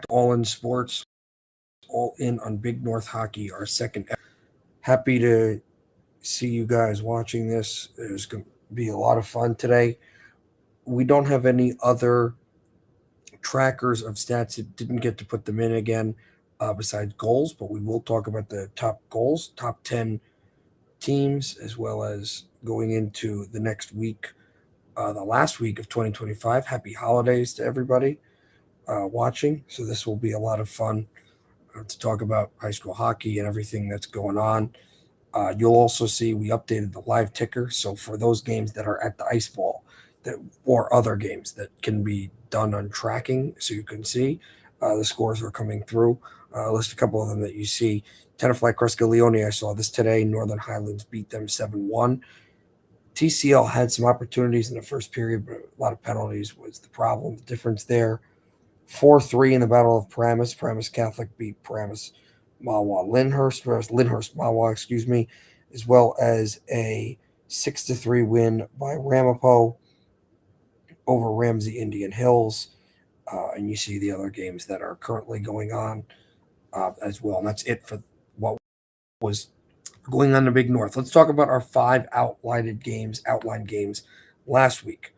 back to All In Sports, All In on Big North Hockey, our second. Happy to see you guys watching this. There's going to be a lot of fun today. We don't have any other trackers of stats. It didn't get to put them in again besides goals, but we will talk about the top goals, top 10 teams, as well as going into the next week, the last week of 2025. Happy holidays to everybody watching. So this will be a lot of fun to talk about high school hockey and everything that's going on. You'll also see we updated the live ticker. So for those games that are at the ice ball that or other games that can be done on tracking, so you can see the scores are coming through. List a couple of them that you see. Tenafly Kruska Leone, I saw this today. Northern Highlands beat them 7-1. TCL had some opportunities in the first period, but a lot of penalties was the problem. The difference there. 4-3 in the Battle of Paramus. Paramus Catholic beat Paramus Mawa Lyndhurst Mawa, as well as a 6-3 win by Ramapo over Ramsey Indian Hills. And you see the other games that are currently going on as well. And that's it for what was going on in the Big North. Let's talk about our 5 outlined games last week,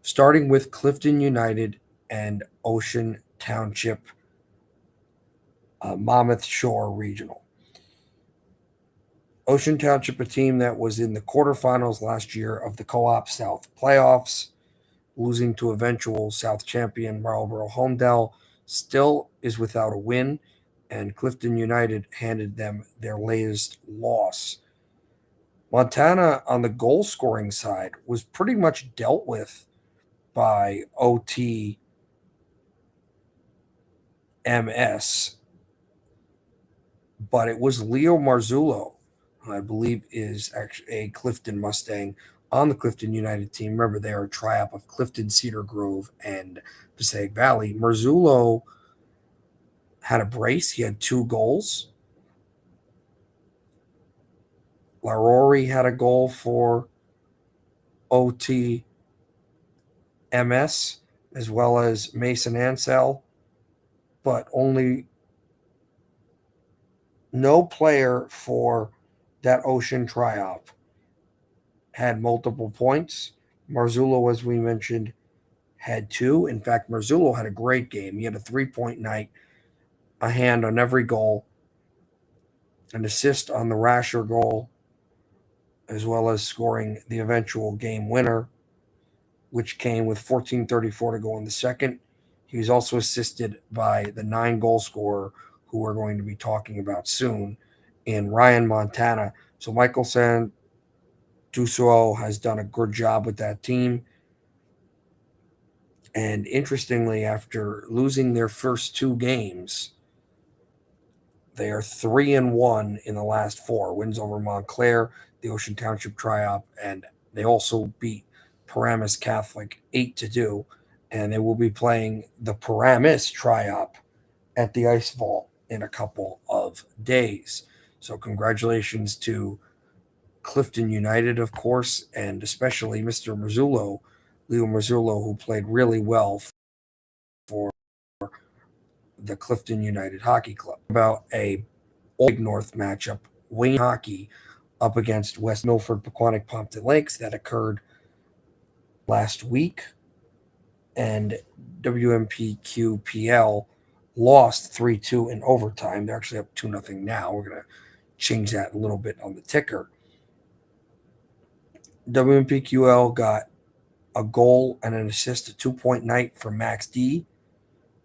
starting with Clifton United and Ocean Township Monmouth Shore Regional. Ocean Township, a team that was in the quarterfinals last year of the Co-op South playoffs, losing to eventual South champion Marlboro Homedale, still is without a win, and Clifton United handed them their latest loss. Montana, on the goal scoring side, was pretty much dealt with by OTMS, but it was Leo Marzullo, who I believe is actually a Clifton Mustang on the Clifton United team. Remember, they are a triumph of Clifton, Cedar Grove, and Passaic Valley. Marzullo had a brace. He had 2 goals. Larori had a goal for OTMS, as well as Mason Ansell, but only no player for that Ocean Triop had multiple points. Marzullo, as we mentioned, had 2. In fact, Marzullo had a great game. He had a 3-point night, a hand on every goal, an assist on the Rasher goal, as well as scoring the eventual game winner, which came with 14:34 to go in the second. He was also assisted by the 9-goal scorer, who we're going to be talking about soon, in Ryan Montana. So Michael Santuso has done a good job with that team. And interestingly, after losing their first 2 games, they are 3-1 in the last 4 wins over Montclair, the Ocean Township Triop, and they also beat Paramus Catholic 8-2. And they will be playing the Paramus Triop at the Ice Vault in a couple of days. So congratulations to Clifton United, of course, and especially Mr. Marzullo, Leo Marzullo, who played really well for the Clifton United Hockey Club. About a Big North matchup, Wayne Hockey up against West Milford Pequannock Pompton Lakes, that occurred last week, and WMPQPL lost 3-2 in overtime. They're actually up 2-0 now. We're going to change that a little bit on the ticker. WMPQL got a goal and an assist, a 2-point night from Max D,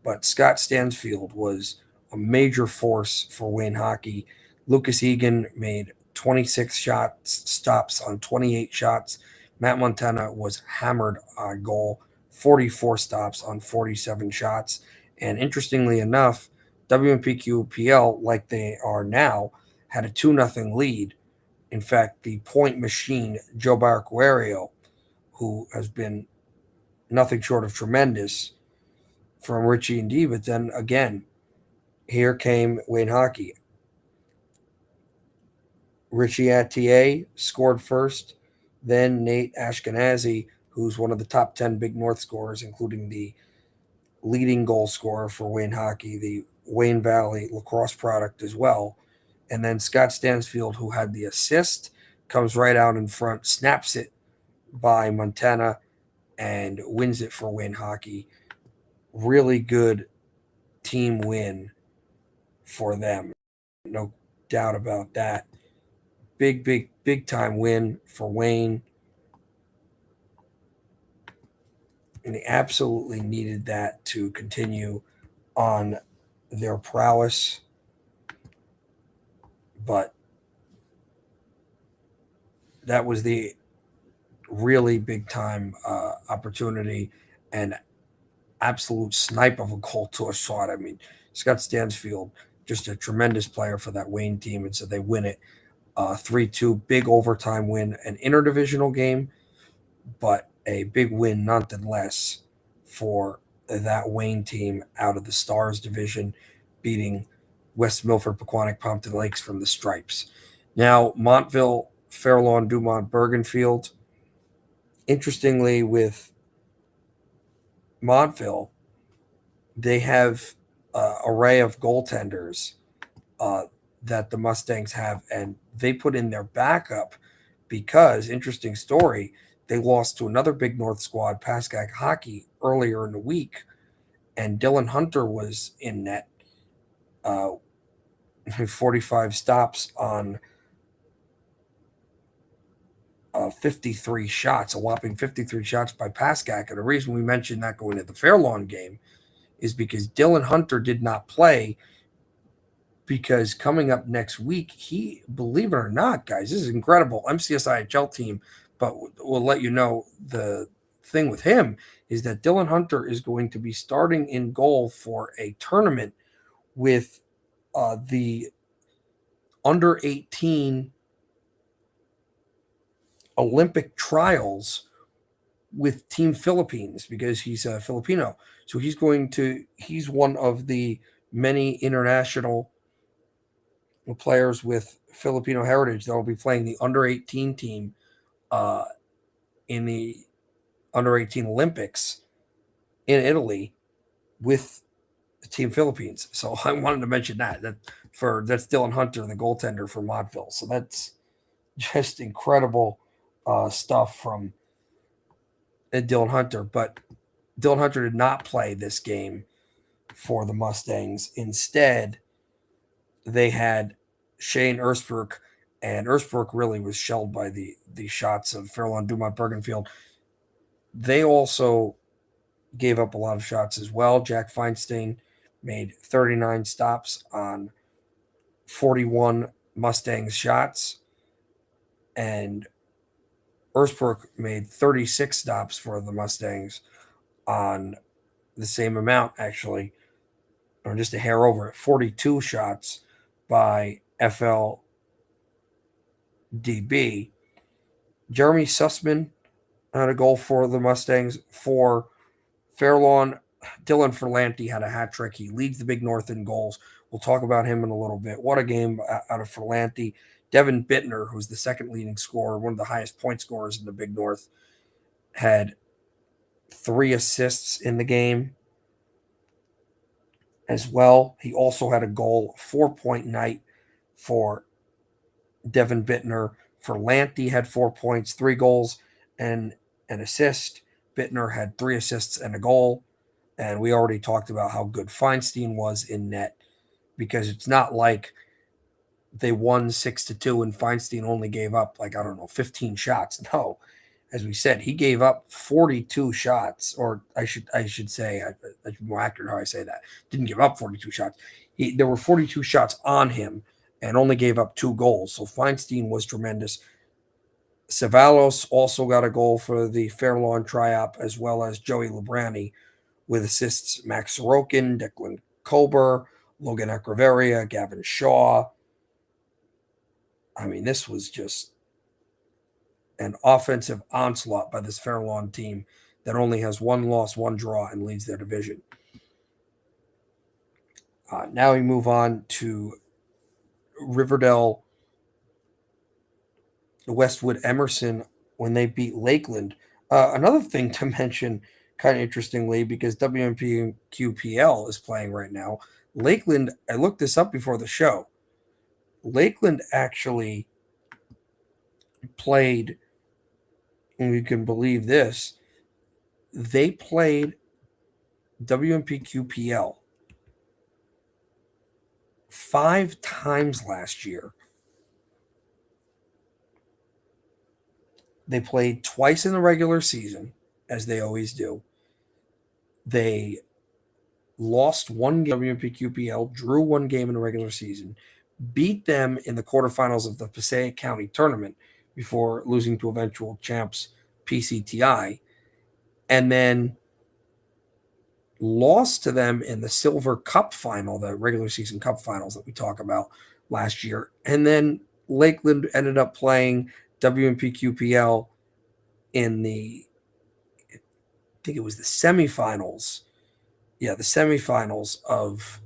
but Scott Stansfield was a major force for Wayne Hockey. Lucas Egan made 26 stops on 28 shots. Matt Montana was hammered on goal, 44 stops on 47 shots. And interestingly enough, WMPQPL, like they are now, had a 2-0 lead. In fact, the point machine, Joe Barquario, who has been nothing short of tremendous from Richie and D, but then again, here came Wayne Hockey. Richie Attier scored first, then Nate Ashkenazi, who's one of the top 10 Big North scorers, including the leading goal scorer for Wayne Hockey, the Wayne Valley lacrosse product as well. And then Scott Stansfield, who had the assist, comes right out in front, snaps it by Montana, and wins it for Wayne Hockey. Really good team win for them. No doubt about that. Big time win for Wayne. And they absolutely needed that to continue on their prowess. But that was the really big time opportunity and absolute snipe of a goal to a shot. I mean, Scott Stansfield, just a tremendous player for that Wayne team. And so they win it 3-2, big overtime win, an interdivisional game, but a big win nonetheless for that Wayne team out of the Stars division, beating West Milford, Pequannock, Pompton Lakes from the Stripes. Now, Montville, Fair Lawn, Dumont, Bergenfield. Interestingly, with Montville, they have an array of goaltenders that the Mustangs have, and they put in their backup because, interesting story, they lost to another Big North squad, Pascack Hockey, earlier in the week, and Dylan Hunter was in net, 45 stops on 53 shots, a whopping 53 shots by Pascack. And the reason we mentioned that going into the Fair Lawn game is because Dylan Hunter did not play, because coming up next week, he, believe it or not, guys, this is incredible, MCS IHL team, but we'll let you know the thing with him is that Dylan Hunter is going to be starting in goal for a tournament with the under 18 Olympic trials with Team Philippines, because he's a Filipino. So he's one of the many international players with Filipino heritage that will be playing the under 18 team in the under 18 Olympics in Italy with the Team Philippines. So I wanted to mention that's Dylan Hunter, the goaltender for Montville. So that's just incredible stuff from Dylan Hunter. But Dylan Hunter did not play this game for the Mustangs. Instead, they had Shane Ersbrook, and Ersbrook really was shelled by the shots of Fair Lawn, Dumont, Bergenfield. They also gave up a lot of shots as well. Jack Feinstein made 39 stops on 41 Mustangs shots, and Ersbrook made 36 stops for the Mustangs on the same amount, actually, or just a hair over it, 42 shots by FLDB. Jeremy Sussman had a goal for the Mustangs. For Fair Lawn, Dylan Ferlanti had a hat trick. He leads the Big North in goals. We'll talk about him in a little bit. What a game out of Ferlanti. Devin Bittner, who's the second leading scorer, one of the highest point scorers in the Big North, had 3 assists in the game as well. He also had a goal, 4-point night for Devin Bittner. Ferlanti had 4 points, 3 goals, and an assist. Bittner had 3 assists and a goal. And we already talked about how good Feinstein was in net, because it's not like they won 6-2 and Feinstein only gave up 15 shots. No, as we said, he gave up 42 shots, or I should say, that's more accurate how I say that. Didn't give up 42 shots. There were 42 shots on him and only gave up 2 goals. So Feinstein was tremendous. Savalos also got a goal for the Fair Lawn Triop, as well as Joey Librani, with assists Max Sorokin, Declan Kober, Logan Echeverria, Gavin Shaw. I mean, this was just an offensive onslaught by this Fair Lawn team that only has 1 loss, 1 draw, and leads their division. Now we move on to Riverdale, Westwood Emerson, when they beat Lakeland. Another thing to mention kind of interestingly, because WMPQPL is playing right now. Lakeland, I looked this up before the show. Lakeland actually played, and you can believe this, they played WMPQPL 5 times last year. They played twice in the regular season, as they always do. They lost one game WMPQPL, drew one game in the regular season, beat them in the quarterfinals of the Passaic County tournament before losing to eventual champs PCTI, and then lost to them in the Silver Cup final, the regular season cup finals that we talk about last year. And then Lakeland ended up playing WMPQPL in I think it was the semifinals. Yeah, the semifinals of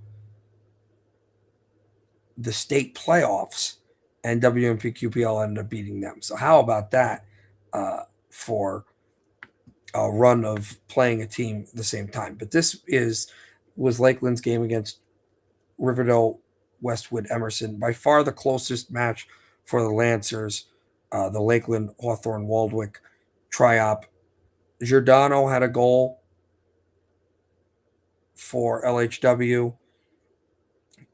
the state playoffs, and WMPQPL ended up beating them. So how about that for a run of playing a team at the same time? But this was Lakeland's game against Riverdale Westwood Emerson, by far the closest match for the Lancers. The Lakeland Hawthorne Waldwick tri-op. Giordano had a goal for LHW.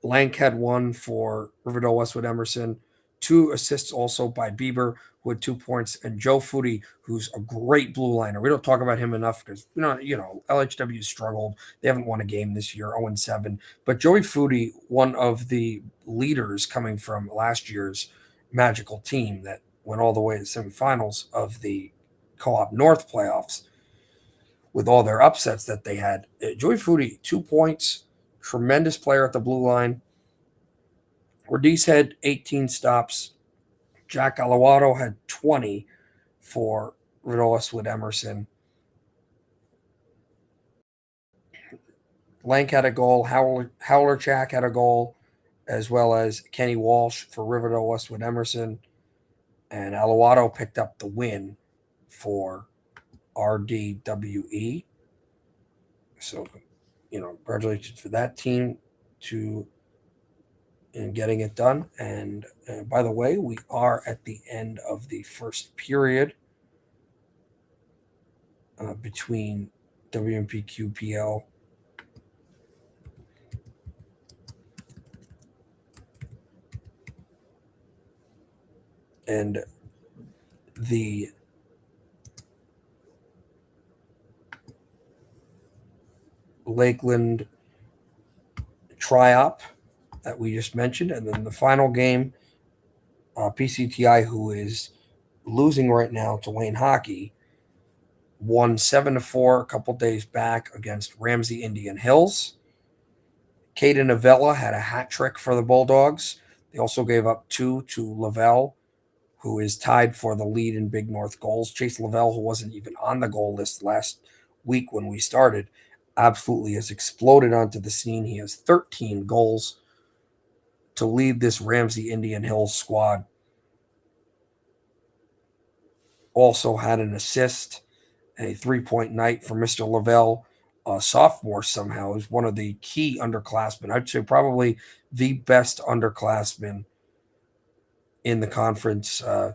Lank had one for Riverdale Westwood Emerson. 2 assists also by Bieber, who had 2 points, and Joe Footy, who's a great blue liner. We don't talk about him enough because LHW struggled. They haven't won a game this year, 0-7. But Joey Footy, one of the leaders coming from last year's magical team that went all the way to the semifinals of the Co-op North playoffs with all their upsets that they had. Joey Footy, 2 points, tremendous player at the blue line. Ortiz had 18 stops. Jack Alawado had 20 for Riverdale Westwood Emerson. Lank had a goal. Howlerchak had a goal, as well as Kenny Walsh for Riverdale Westwood Emerson. And Alawado picked up the win for RDWE. So, congratulations for that team in getting it done. And by the way, we are at the end of the first period between WMPQPL and the Lakeland tri-op that we just mentioned. And then the final game, PCTI, who is losing right now to Wayne Hockey, won 7-4 a couple days back against Ramsey Indian Hills. Caden Avella had a hat trick for the Bulldogs. They also gave up 2 to Lavelle, who is tied for the lead in Big North goals. Chase Lavelle, who wasn't even on the goal list last week when we started, absolutely has exploded onto the scene. He has 13 goals to lead this Ramsey Indian Hills squad. Also had an assist, a 3-point night for Mr. Lavelle, a sophomore somehow, is one of the key underclassmen. I'd say probably the best underclassman in the conference. I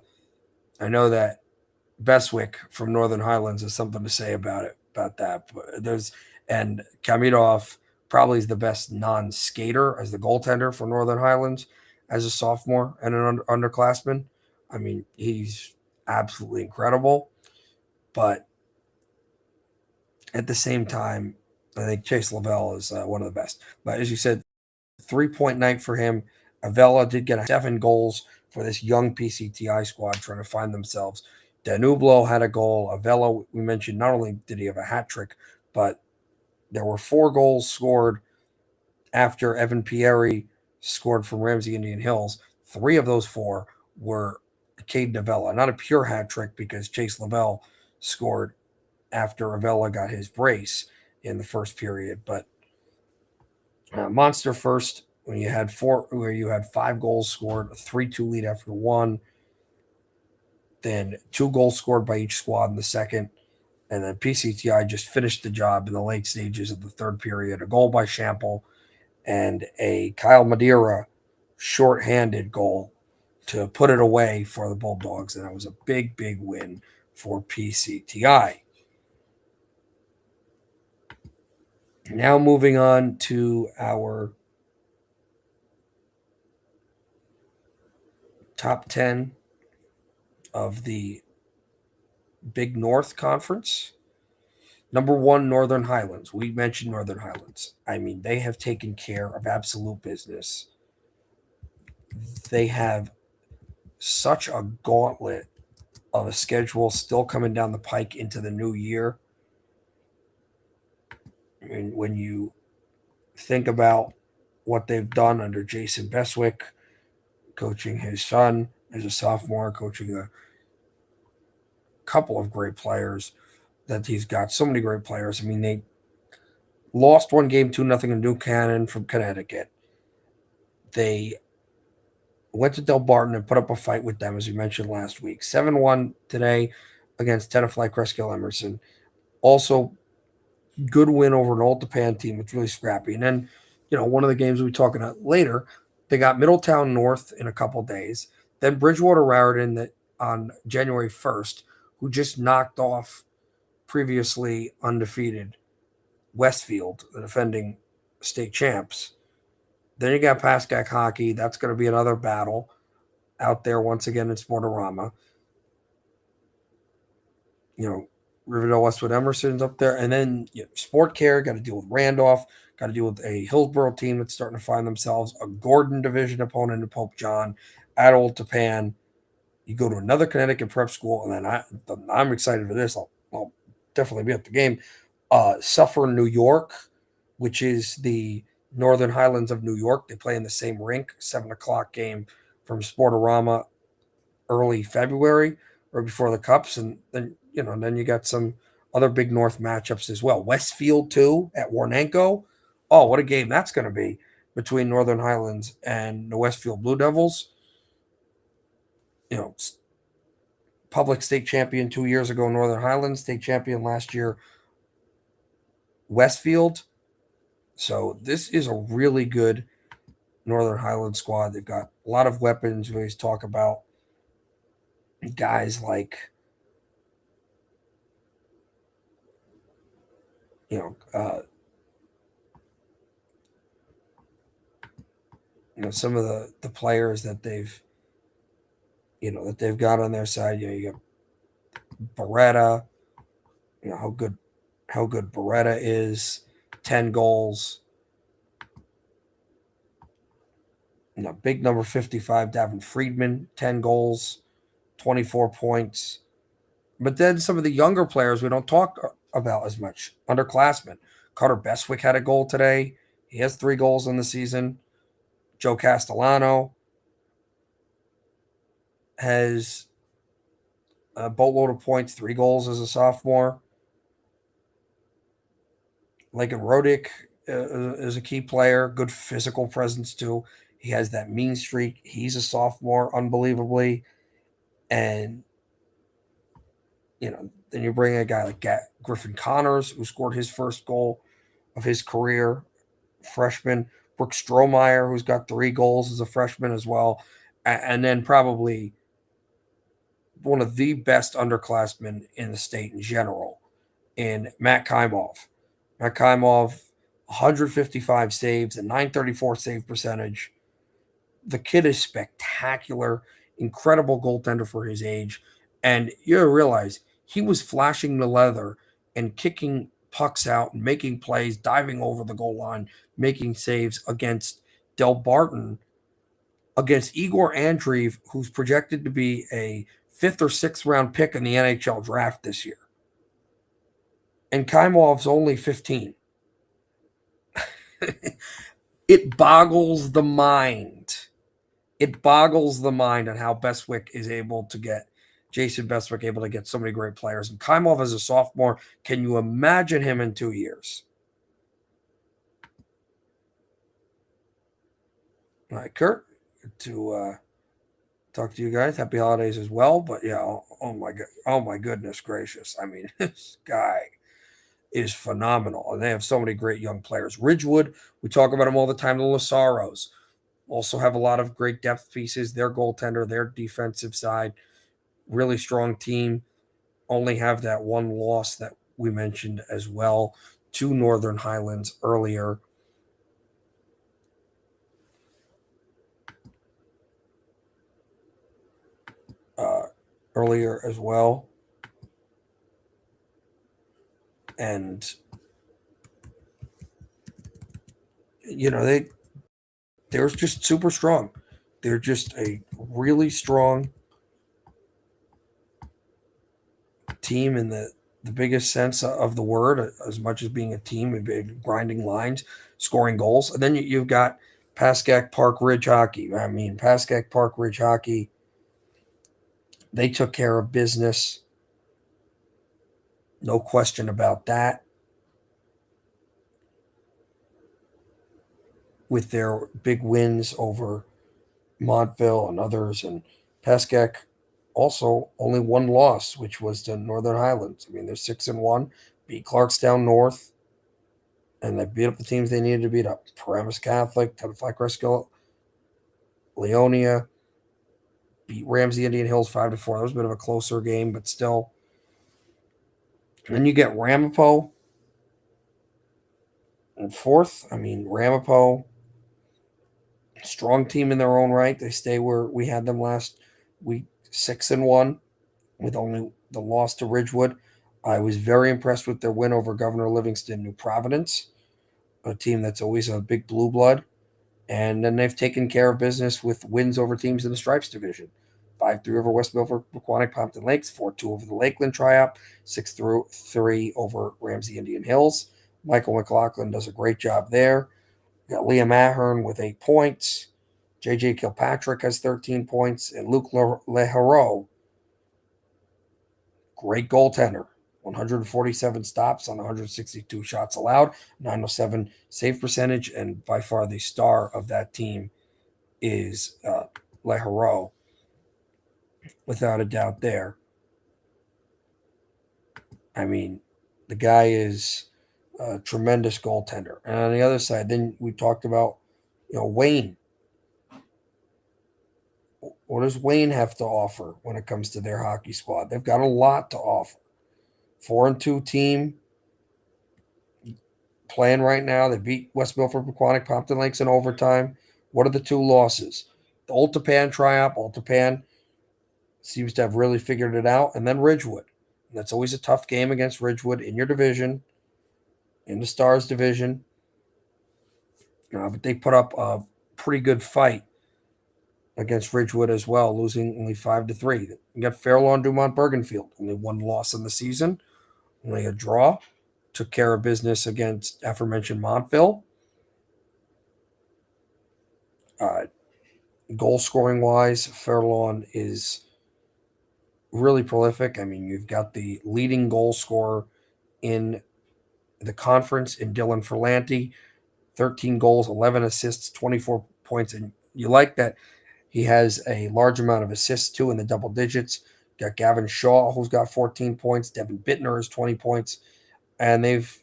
know that Beswick from Northern Highlands has something to say about that. But and Kamidov probably is the best non-skater as the goaltender for Northern Highlands as a sophomore and an underclassman. I mean, he's absolutely incredible. But at the same time, I think Chase Lavelle is one of the best. But as you said, 3-point night for him. Avella did get 7 goals for this young PCTI squad trying to find themselves. Danublo had a goal. Avella, we mentioned, not only did he have a hat trick, but there were 4 goals scored after Evan Pieri scored from Ramsey Indian Hills. 3 of those 4 were Caden Avella. Not a pure hat trick because Chase Lavelle scored after Avella got his brace in the first period. But monster first when you had 5 goals scored, a 3-2 lead after 1. Then 2 goals scored by each squad in the second. And then PCTI just finished the job in the late stages of the third period. A goal by Shample and a Kyle Madeira shorthanded goal to put it away for the Bulldogs. And that was a big, big win for PCTI. Now moving on to our top 10 of the Big North Conference. Number 1, Northern Highlands. We mentioned Northern Highlands. I mean, they have taken care of absolute business. They have such a gauntlet of a schedule still coming down the pike into the new year. I mean, when you think about what they've done under Jason Beswick, coaching his son as a sophomore, coaching a couple of great players, that he's got so many great players. I mean, they lost one game 2-0 in New Canaan from Connecticut. They went to Delbarton and put up a fight with them, as we mentioned last week. 7-1 today against Tenafly Cresskill Emerson. Also, good win over an Old Japan team. It's really scrappy. And then, one of the games we'll be talking about later, they got Middletown North in a couple days. Then Bridgewater Raritan on January 1st, who just knocked off previously undefeated Westfield, the defending state champs. Then you got Pascack Hockey. That's going to be another battle out there once again in Sportorama. Riverdale Westwood Emerson's up there. And then Sport Care, got to deal with Randolph, got to deal with a Hillsborough team that's starting to find themselves, a Gordon division opponent in Pope John, at Old Japan. You go to another Connecticut prep school, and then I'm excited for this. I'll definitely be at the game. Suffer New York, which is the Northern Highlands of New York. They play in the same rink, 7 o'clock game from Sportorama early February or before the Cups. And then, then you got some other Big North matchups as well. Westfield, too, at Warnenko. Oh, what a game that's going to be between Northern Highlands and the Westfield Blue Devils. Public state champion 2 years ago, Northern Highlands, state champion last year, Westfield. So this is a really good Northern Highlands squad. They've got a lot of weapons. We always talk about guys like, some of the players that they've got on their side. You got Beretta. How good Beretta is. 10 goals. Big number 55, Davin Friedman, 10 goals, 24 points. But then some of the younger players we don't talk about as much. Underclassmen. Carter Beswick had a goal today. He has 3 goals in the season. Joe Castellano has a boatload of points, 3 goals as a sophomore. Lakin Rodick is a key player, good physical presence too. He has that mean streak. He's a sophomore, unbelievably. And, then you bring a guy like Griffin Connors, who scored his first goal of his career, freshman. Brooke Strohmeyer, who's got 3 goals as a freshman as well. And then probably one of the best underclassmen in the state in general, in Matt Kaimov. Matt Kaimov, 155 saves, a 934 save percentage. The kid is spectacular, incredible goaltender for his age. And you realize he was flashing the leather and kicking pucks out and making plays, diving over the goal line, making saves against Delbarton, against Igor Andreev, who's projected to be a 5th or 6th round pick in the NHL draft this year. And Kaimov's only 15. It boggles the mind. It boggles the mind on how Jason Beswick able to get so many great players. And Kaimov as a sophomore, can you imagine him in 2 years? All right, Kurt, to talk to you guys. Happy holidays as well. But yeah, oh my goodness gracious! I mean, this guy is phenomenal, and they have so many great young players. Ridgewood, we talk about them all the time. The Lasaros also have a lot of great depth pieces. Their goaltender, their defensive side, really strong team. Only have that one loss that we mentioned as well to Northern Highlands uh, earlier as well, and they're just super strong. They're just a really strong team in the biggest sense of the word, as much as being a team and grinding lines, scoring goals. And then you've got Pascack Park Ridge Hockey. I mean, Pascack Park Ridge Hockey, they took care of business. No question about that. With their big wins over Montville and others. And Pascack also only one loss, which was to Northern Highlands. I mean, they're 6-1, beat Clarkstown North, and they beat up the teams they needed to beat up. Paramus Catholic, Tenafly Cresco, Leonia, beat Ramsey Indian Hills 5-4. That was a bit of a closer game, but still. And then you get Ramapo in fourth. I mean, Ramapo, strong team in their own right. They stay where we had them last week, 6-1, with only the loss to Ridgewood. I was very impressed with their win over Governor Livingston New Providence, a team that's always a big blue blood. And then they've taken care of business with wins over teams in the Stripes division. 5-3 over West Milford, Pequannock, Pompton Lakes, 4-2 over the Lakeland Triop, 6-3 over Ramsey Indian Hills. Michael McLaughlin does a great job there. We got Liam Ahern with 8 points. JJ Kilpatrick has 13 points. And Luke Leheroux, great goaltender. 147 stops on 162 shots allowed, 907 save percentage, and by far the star of that team is Leheroux, without a doubt there. I mean, the guy is a tremendous goaltender. And on the other side, then we talked about, Wayne. What does Wayne have to offer when it comes to their hockey squad? They've got a lot to offer. 4-2 team playing right now. They beat West Milford, Pequannock, Pompton Lakes in overtime. What are the 2 losses? The Ultapan Triop. Ultapan seems to have really figured it out. And then Ridgewood. And that's always a tough game against Ridgewood in your division, in the Stars division. But they put up a pretty good fight against Ridgewood as well, losing only 5-3. You got Fairlawn Dumont Bergenfield, only one loss in the season, only a draw. Took care of business against aforementioned Montville. Goal scoring wise, Fairlawn is really prolific. I mean, you've got the leading goal scorer in the conference in Dylan Ferlanti, 13 goals, 11 assists, 24 points. And you like that he has a large amount of assists too in the double digits. Got Gavin Shaw, who's got 14 points. Devin Bittner has 20 points. And they've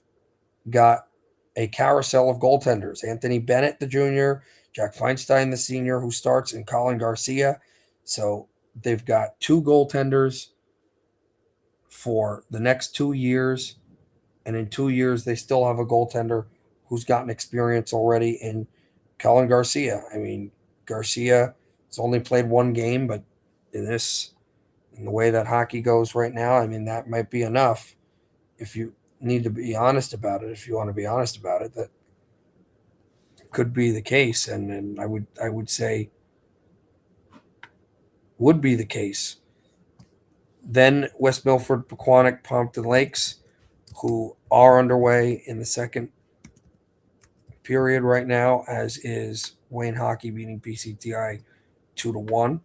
got a carousel of goaltenders. Anthony Bennett, the junior, Jack Feinstein, the senior, who starts, and Colin Garcia. So they've got 2 goaltenders for the next 2 years. And in 2 years, they still have a goaltender who's gotten experience already in Colin Garcia. I mean, Garcia has only played 1 game, but in the way that hockey goes right now, I mean, that might be enough. If you need to be honest about it, if you want to be honest about it, that could be the case. And I would say would be the case. Then West Milford, Pequannock, Pompton Lakes, who are underway in the second period right now, as is Wayne Hockey beating PCTI 2-1.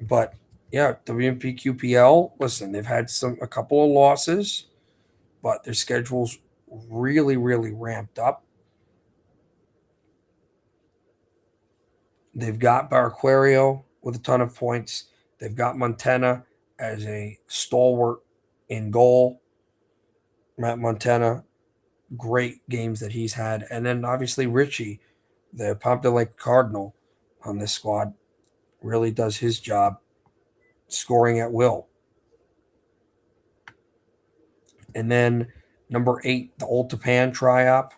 But yeah, WMPQPL, listen, they've had a couple of losses, but their schedule's really, really ramped up. They've got Barquario, with a ton of points. They've got Montana as a stalwart in goal. Matt Montana, great games that he's had. And then obviously Richie, the Pompey Lake Cardinal on this squad, really does his job scoring at will. And then number 8, the Old Tapan Triop.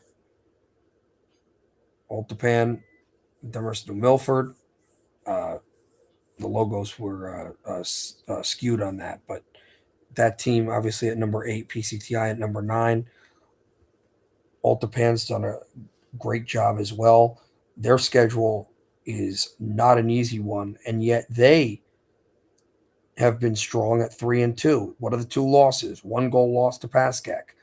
Old Tapan, Demers New Milford. The logos were skewed on that, but that team obviously at number 8, PCTI at number 9. Old Tapan's done a great job as well. Their schedule is not an easy one, and yet they have been strong at 3-2. What are the 2 losses? 1 goal loss to Pascack,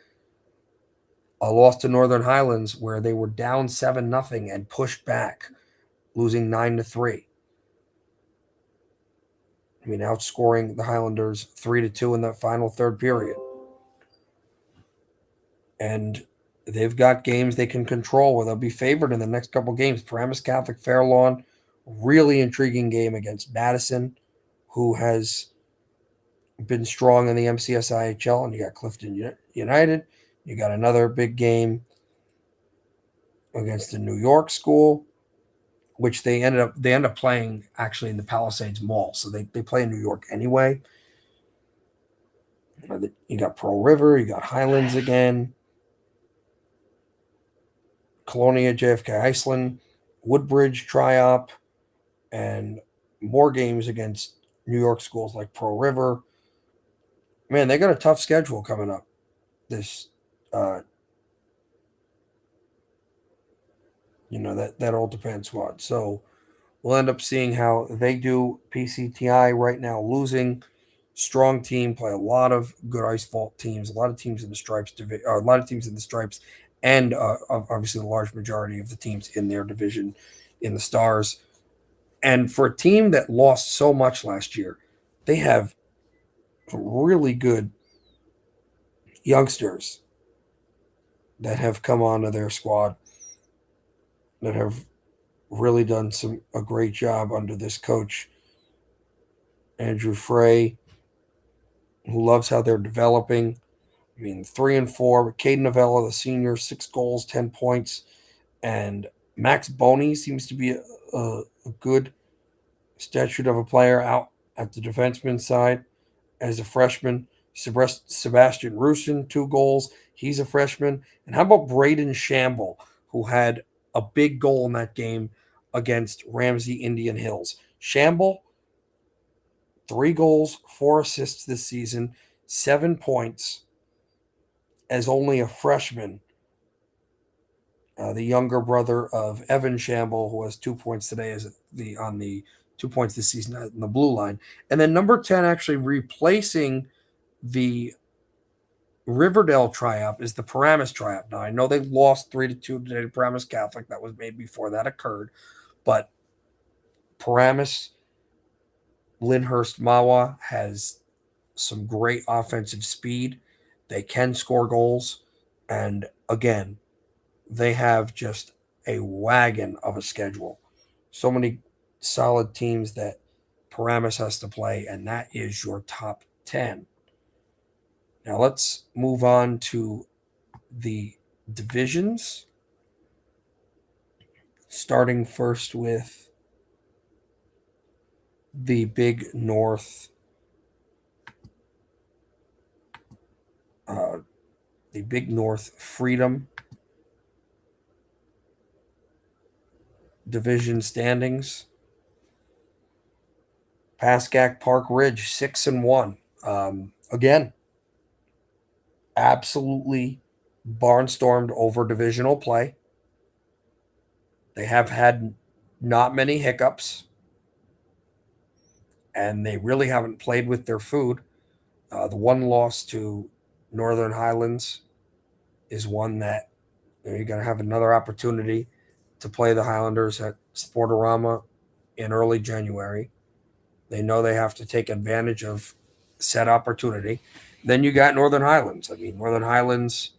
a loss to Northern Highlands where they were down 7-0 and pushed back, losing 9-3. I mean, outscoring the Highlanders 3-2 in the final third period. And they've got games they can control where they'll be favored in the next couple games. Paramus Catholic Fairlawn, really intriguing game against Madison, who has been strong in the MCS IHL. And you got Clifton United. You got another big game against the New York school, which they end up playing actually in the Palisades Mall. So they play in New York anyway. You got Pearl River, you got Highlands again, Colonia, JFK Iceland, Woodbridge Triop, and more games against New York schools like Pearl River. Man, they got a tough schedule coming up. This, that Old Japan squad. So we'll end up seeing how they do. PCTI right now losing. Strong team, play a lot of good ice vault teams, a lot of teams in the stripes, and obviously the large majority of the teams in their division in the Stars. And for a team that lost so much last year, they have really good youngsters that have come onto their squad that have really done a great job under this coach, Andrew Frey, who loves how they're developing. I mean, 3-4. Caden Novella, the senior, 6 goals, 10 points. And Max Boney seems to be a good statute of a player out at the defenseman side as a freshman. Sebastian Rusin, 2 goals. He's a freshman. And how about Braden Shamble, who had a big goal in that game against Ramsey Indian Hills? Shamble, 3 goals, 4 assists this season, 7 points as only a freshman. The younger brother of Evan Shamble, who has 2 points today, on the 2 points this season in the blue line. And then number 10, actually replacing the Riverdale Triumph, is the Paramus Triumph. Now, I know they lost 3-2 today to Paramus Catholic. That was made before that occurred. But Paramus, Lyndhurst Mawa has some great offensive speed. They can score goals. And again, they have just a wagon of a schedule. So many solid teams that Paramus has to play, and that is your top 10. Now let's move on to the divisions, starting first with the Big North. The Big North Freedom division standings. Pascack Park Ridge 6-1. Again, absolutely barnstormed over divisional play. They have had not many hiccups, and they really haven't played with their food. The one loss to Northern Highlands is one that you're going to have another opportunity to play the Highlanders at Sportorama in early January. They know they have to take advantage of said opportunity. Then you got Northern Highlands. I mean, Northern Highlands,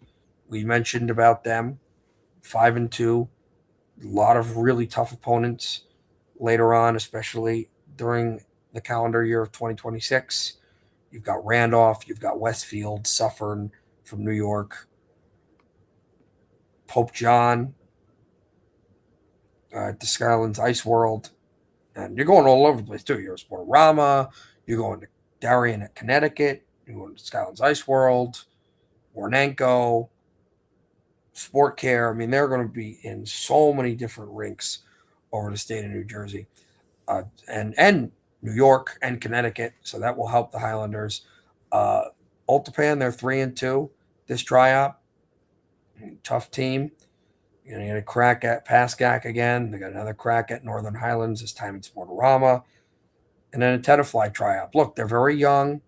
we mentioned about them, 5-2. A lot of really tough opponents later on, especially during the calendar year of 2026. You've got Randolph, you've got Westfield, Suffern from New York, Pope John, the Skylands Ice World, and you're going all over the place too. You're at Sportorama, you're going to Darien at Connecticut, you're going to Skylands Ice World, Warnenko, Sport Care. I mean, they're going to be in so many different rinks over the state of New Jersey, and New York and Connecticut. So that will help the Highlanders. Ultapan, they're 3-2 this triop. Tough team. You're going to get a crack at Pascack again. They got another crack at Northern Highlands, this time in Sportorama. And then a Tenafly tryout. Look, they're very young.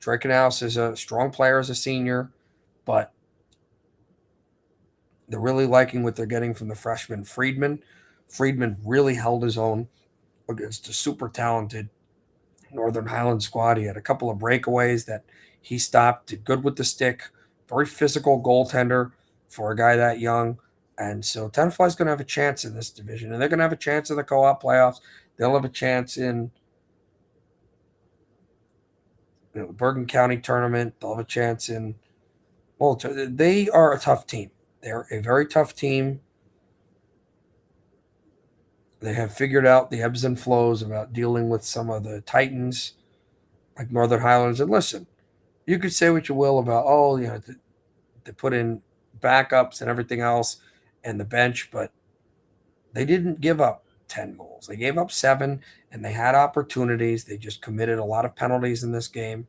Trey Canals is a strong player as a senior, but they're really liking what they're getting from the freshman Friedman. Friedman really held his own against a super talented Northern Highland squad. He had a couple of breakaways that he stopped, did good with the stick. Very physical goaltender for a guy that young. And so Tenafly's going to have a chance in this division, and they're going to have a chance in the co-op playoffs. They'll have a chance in the Bergen County tournament. They'll have a chance in, well, they are a tough team. They're a very tough team. They have figured out the ebbs and flows about dealing with some of the Titans, like Northern Highlands. And listen, you could say what you will about, they put in backups and everything else and the bench, but they didn't give up 10 goals. They gave up 7, and they had opportunities. They just committed a lot of penalties in this game.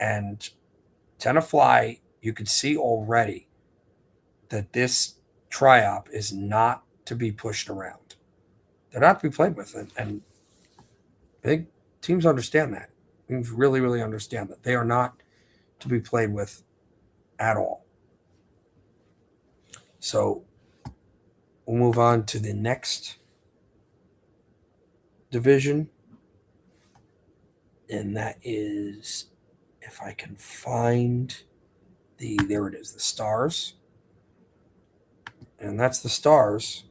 And Tenafly, you could see already that this triop is not to be pushed around. They're not to be played with. And I think teams understand that. Teams really, really understand that. They are not to be played with at all. So we'll move on to the next division. And that is, if I can find there it is, the Stars. And that's the Stars.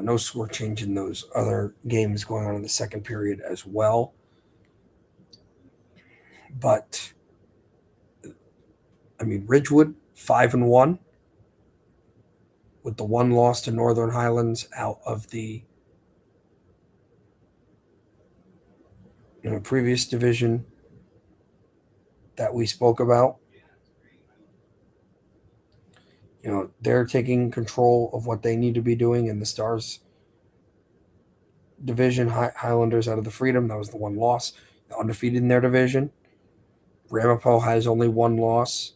No score change in those other games going on in the second period as well. But, I mean, Ridgewood, 5-1, with the one loss to Northern Highlands out of the previous division that we spoke about. They're taking control of what they need to be doing in the Stars division. Highlanders out of the Freedom, that was the one loss. They're undefeated in their division. Ramapo has only one loss,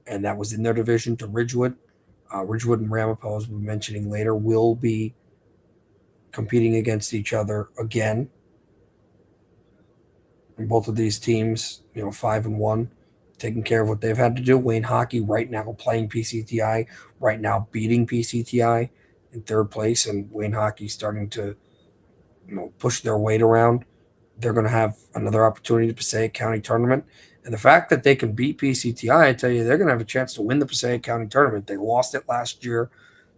and that was in their division to Ridgewood. Ridgewood and Ramapo, as we'll be mentioning later, will be competing against each other again. And both of these teams, 5-1, taking care of what they've had to do. Wayne Hockey right now playing PCTI, right now beating PCTI in third place, and Wayne Hockey starting to push their weight around. They're going to have another opportunity to Passaic County tournament. And the fact that they can beat PCTI, I tell you, they're going to have a chance to win the Passaic County tournament. They lost it last year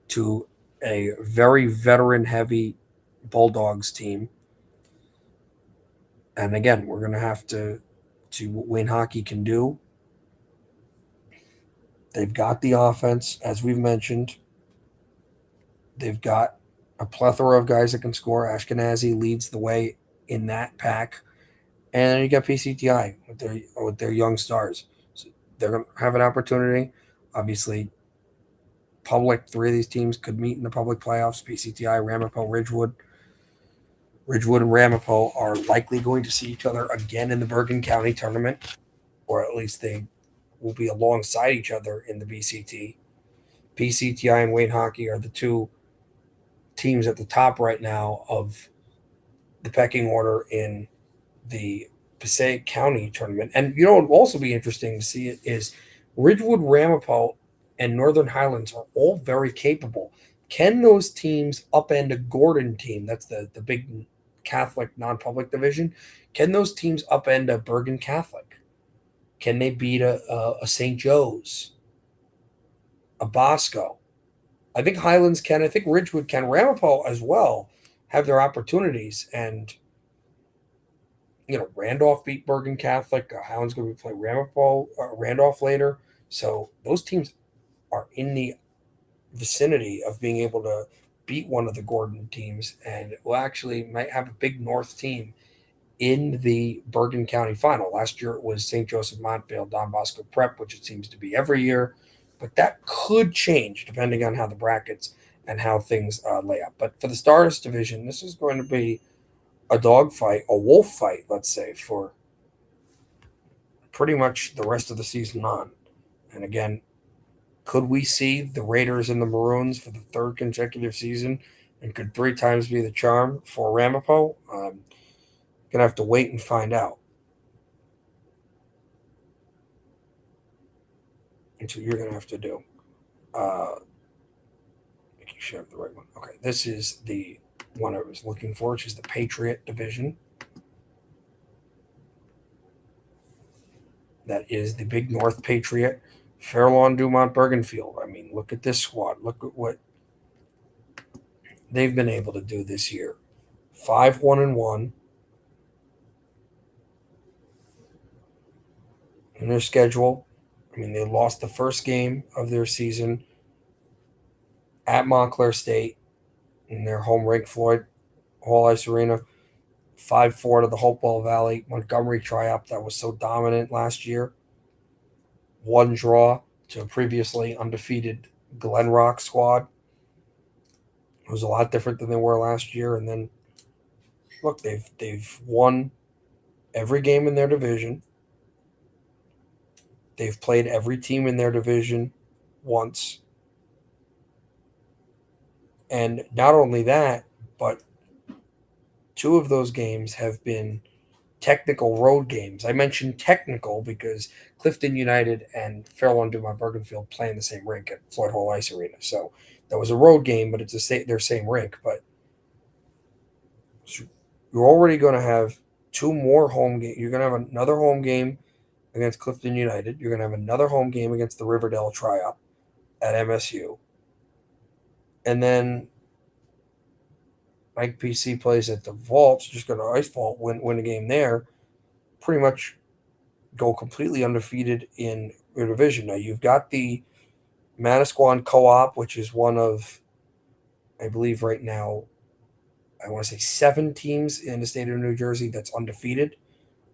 to a very veteran-heavy Bulldogs team. And again, we're going to have to see what Wayne Hockey can do. They've got the offense, as we've mentioned. They've got a plethora of guys that can score. Ashkenazi leads the way in that pack. And then you got PCTI with their young stars. So they're going to have an opportunity. Obviously, three of these teams could meet in the public playoffs. PCTI, Ramapo, Ridgewood. Ridgewood and Ramapo are likely going to see each other again in the Bergen County tournament, or at least they will be alongside each other in the BCT. PCTI and Wayne Hockey are the two teams at the top right now of the pecking order in the Passaic County tournament. And what will also be interesting to see is Ridgewood, Ramapo, and Northern Highlands are all very capable. Can those teams upend a Gordon team? That's the big Catholic non-public division. Can those teams upend a Bergen Catholic? Can they beat a St. Joe's? Abasco. I think Highlands can. I think Ridgewood can. Ramapo as well have their opportunities. And, Randolph beat Bergen Catholic. Highlands going to be playing Randolph later. So those teams are in the vicinity of being able to beat one of the Gordon teams, and will actually might have a big North team in the Bergen County final. Last year it was St. Joseph Montfield, Don Bosco Prep, which it seems to be every year, but that could change depending on how the brackets and how things lay out. But for the Stars division, this is going to be a dog fight, a wolf fight, let's say, for pretty much the rest of the season on. And again, could we see the Raiders and the Maroons for the third consecutive season? And could three times be the charm for Ramapo? Gonna have to wait and find out. That's what you're gonna have to do. Making sure I have the right one. Okay, this is the one I was looking for, which is the Patriot division. That is the Big North Patriot, Fairlawn, Dumont, Bergenfield. I mean, look at this squad. Look at what they've been able to do this year. 5-1-1 in their schedule. I mean, they lost the first game of their season at Montclair State in their home rink, Floyd Hall Ice Arena. 5-4 to the Hopewell Valley Montgomery Triumph that was so dominant last year. One draw to a previously undefeated Glen Rock squad. It was a lot different than they were last year. And then look, they've won every game in their division. They've played every team in their division once. And not only that, but two of those games have been technical road games. I mentioned technical because Clifton United and Fairlawn Dumont Bergenfield play in the same rink at Floyd Hall Ice Arena. So that was a road game, but it's their same rink. But you're already going to have two more home games. You're going to have another home game against Clifton United. You're going to have another home game against the Riverdale Triumph at MSU. And then Mike PC plays at the Vaults, just go to Ice Vault, win a game there. Pretty much go completely undefeated in your division. Now you've got the Manasquan Co-op, which is one of, I believe right now, I want to say 7 teams in the state of New Jersey that's undefeated.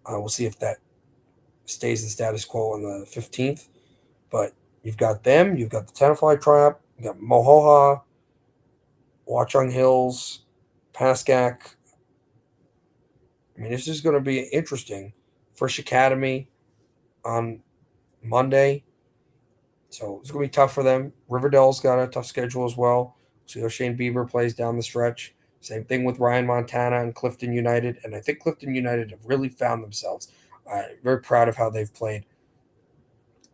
We'll see if that stays the status quo on the 15th. But you've got them. You've got the Tenafly Triumph. You got Mohoha, Watchung Hills, Pascack. I mean, this is going to be interesting. Frisch Academy on Monday. So it's going to be tough for them. Riverdale's got a tough schedule as well. So Shane Bieber plays down the stretch. Same thing with Ryan Montana and Clifton United. And I think Clifton United have really found themselves. Very proud of how they've played.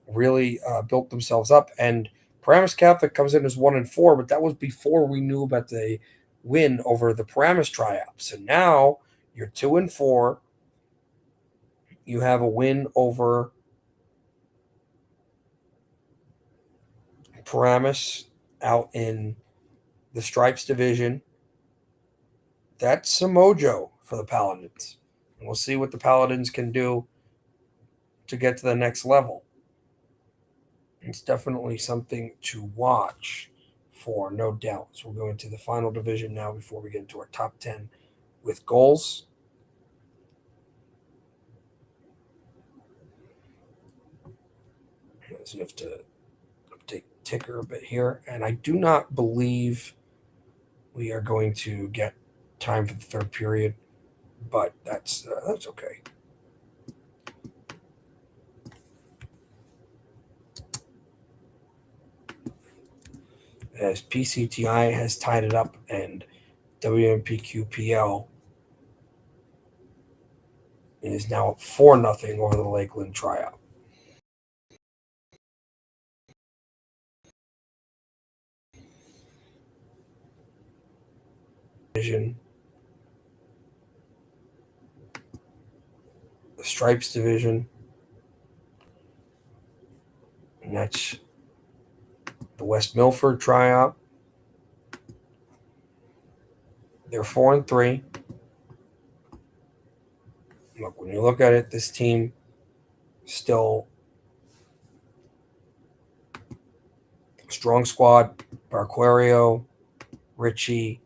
Really built themselves up. And Paramus Catholic comes in as 1-4, but that was before we knew about the win over the Paramus Triumph. So now you're 2-4. You have a win over Paramus out in the Stripes division. That's some mojo for the Paladins. And we'll see what the Paladins can do to get to the next level. It's definitely something to watch for, no doubt. So we'll go into the final division now before we get into our top 10 with goals. So you have to update ticker a bit here. And I do not believe we are going to get time for the third period, but that's okay. As PCTI has tied it up and WMPQPL is now up 4-0 over the Lakeland Triumph. Division. The Stripes division. And that's the West Milford Tri-Op. They're 4-3. Look, when you look at it, this team still strong squad. Barquario, Richie.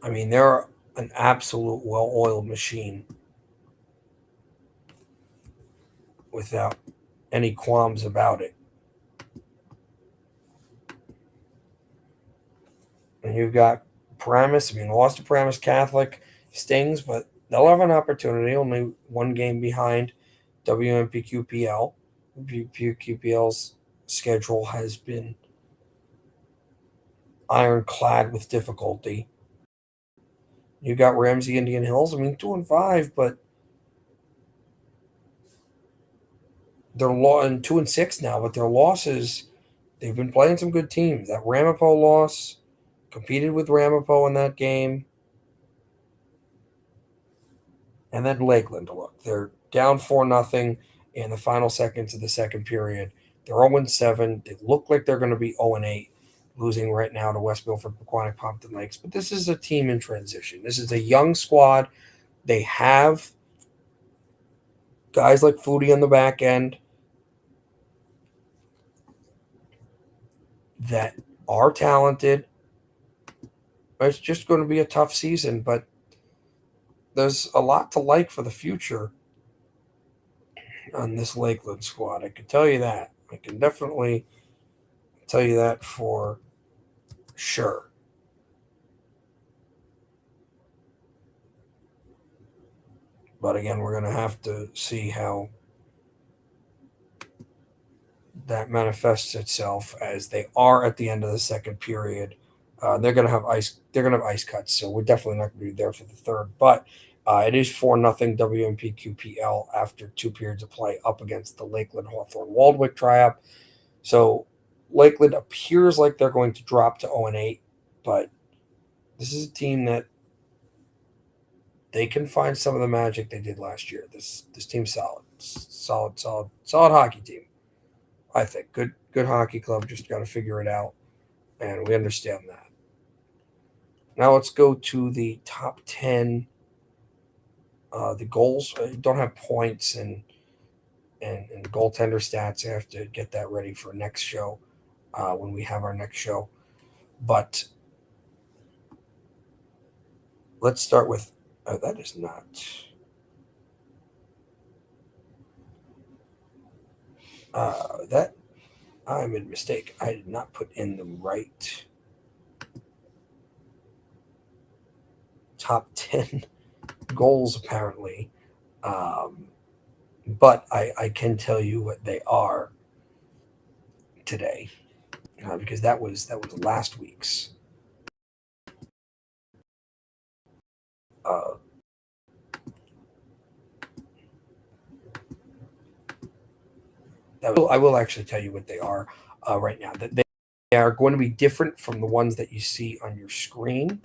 I mean, they're an absolute well-oiled machine without any qualms about it. And you've got Paramus. I mean, lost to Paramus Catholic, stings, but they'll have an opportunity. Only one game behind WMPQPL. WMPQPL's schedule has been ironclad with difficulty. You got Ramsey Indian Hills. I mean, 2-5, but they're and 2-6 now. But their losses, they've been playing some good teams. That Ramapo loss, competed with Ramapo in that game, and then Lakeland. Look, they're down 4-0 in the final seconds of the second period. They're 0-7. They look like they're going to be 0-8, losing right now to West Milford, Pequannock, Pompton Lakes. But this is a team in transition. This is a young squad. They have guys like Foodie on the back end that are talented. It's just going to be a tough season, but there's a lot to like for the future on this Lakeland squad. I can tell you that. I can definitely tell you that for sure. But again, we're going to have to see how that manifests itself as they are at the end of the second period. They're going to have ice. They're going to have ice cuts, so we're definitely not going to be there for the third. But it is 4-0 WMPQPL after 2 periods of play up against the Lakeland Hawthorne Waldwick Tri-Op. So Lakeland appears like they're going to drop to 0-8, but this is a team that they can find some of the magic they did last year. This team's solid hockey team. I think good hockey club. Just got to figure it out, and we understand that. Now let's go to the top 10. The goals don't have points and goaltender stats. I have to get that ready for next show when we have our next show. But let's start with that is not. That I made a mistake. I did not put in the right top 10 goals, apparently. But I can tell you what they are today because that was last week's. I will actually tell you what they are right now. That they are going to be different from the ones that you see on your screen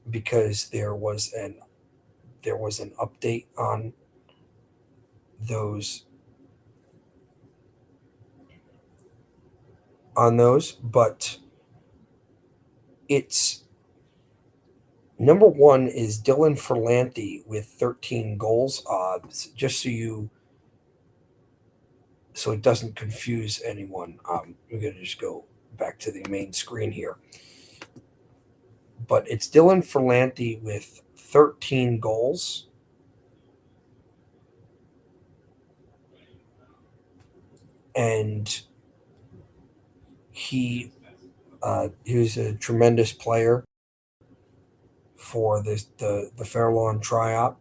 because there was an update on those but it's number 1 is Dylan Ferlanti with 13 goals. Just so it doesn't confuse anyone. We're going to just go back to the main screen here. But it's Dylan Ferlanti with 13 goals. And he was a tremendous player for the Fair Lawn Tri-Op.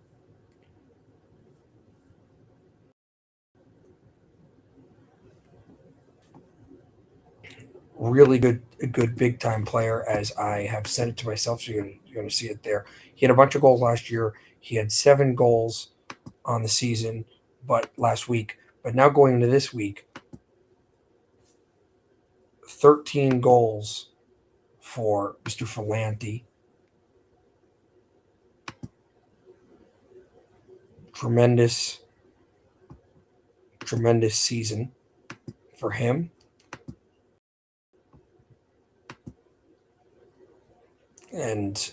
Really good big time player, as I have said it to myself. So you're going to see it there. He had a bunch of goals last year. He had 7 goals on the season, but last week. But now going into this week, 13 goals for Mr. Ferlanti. tremendous season for him. And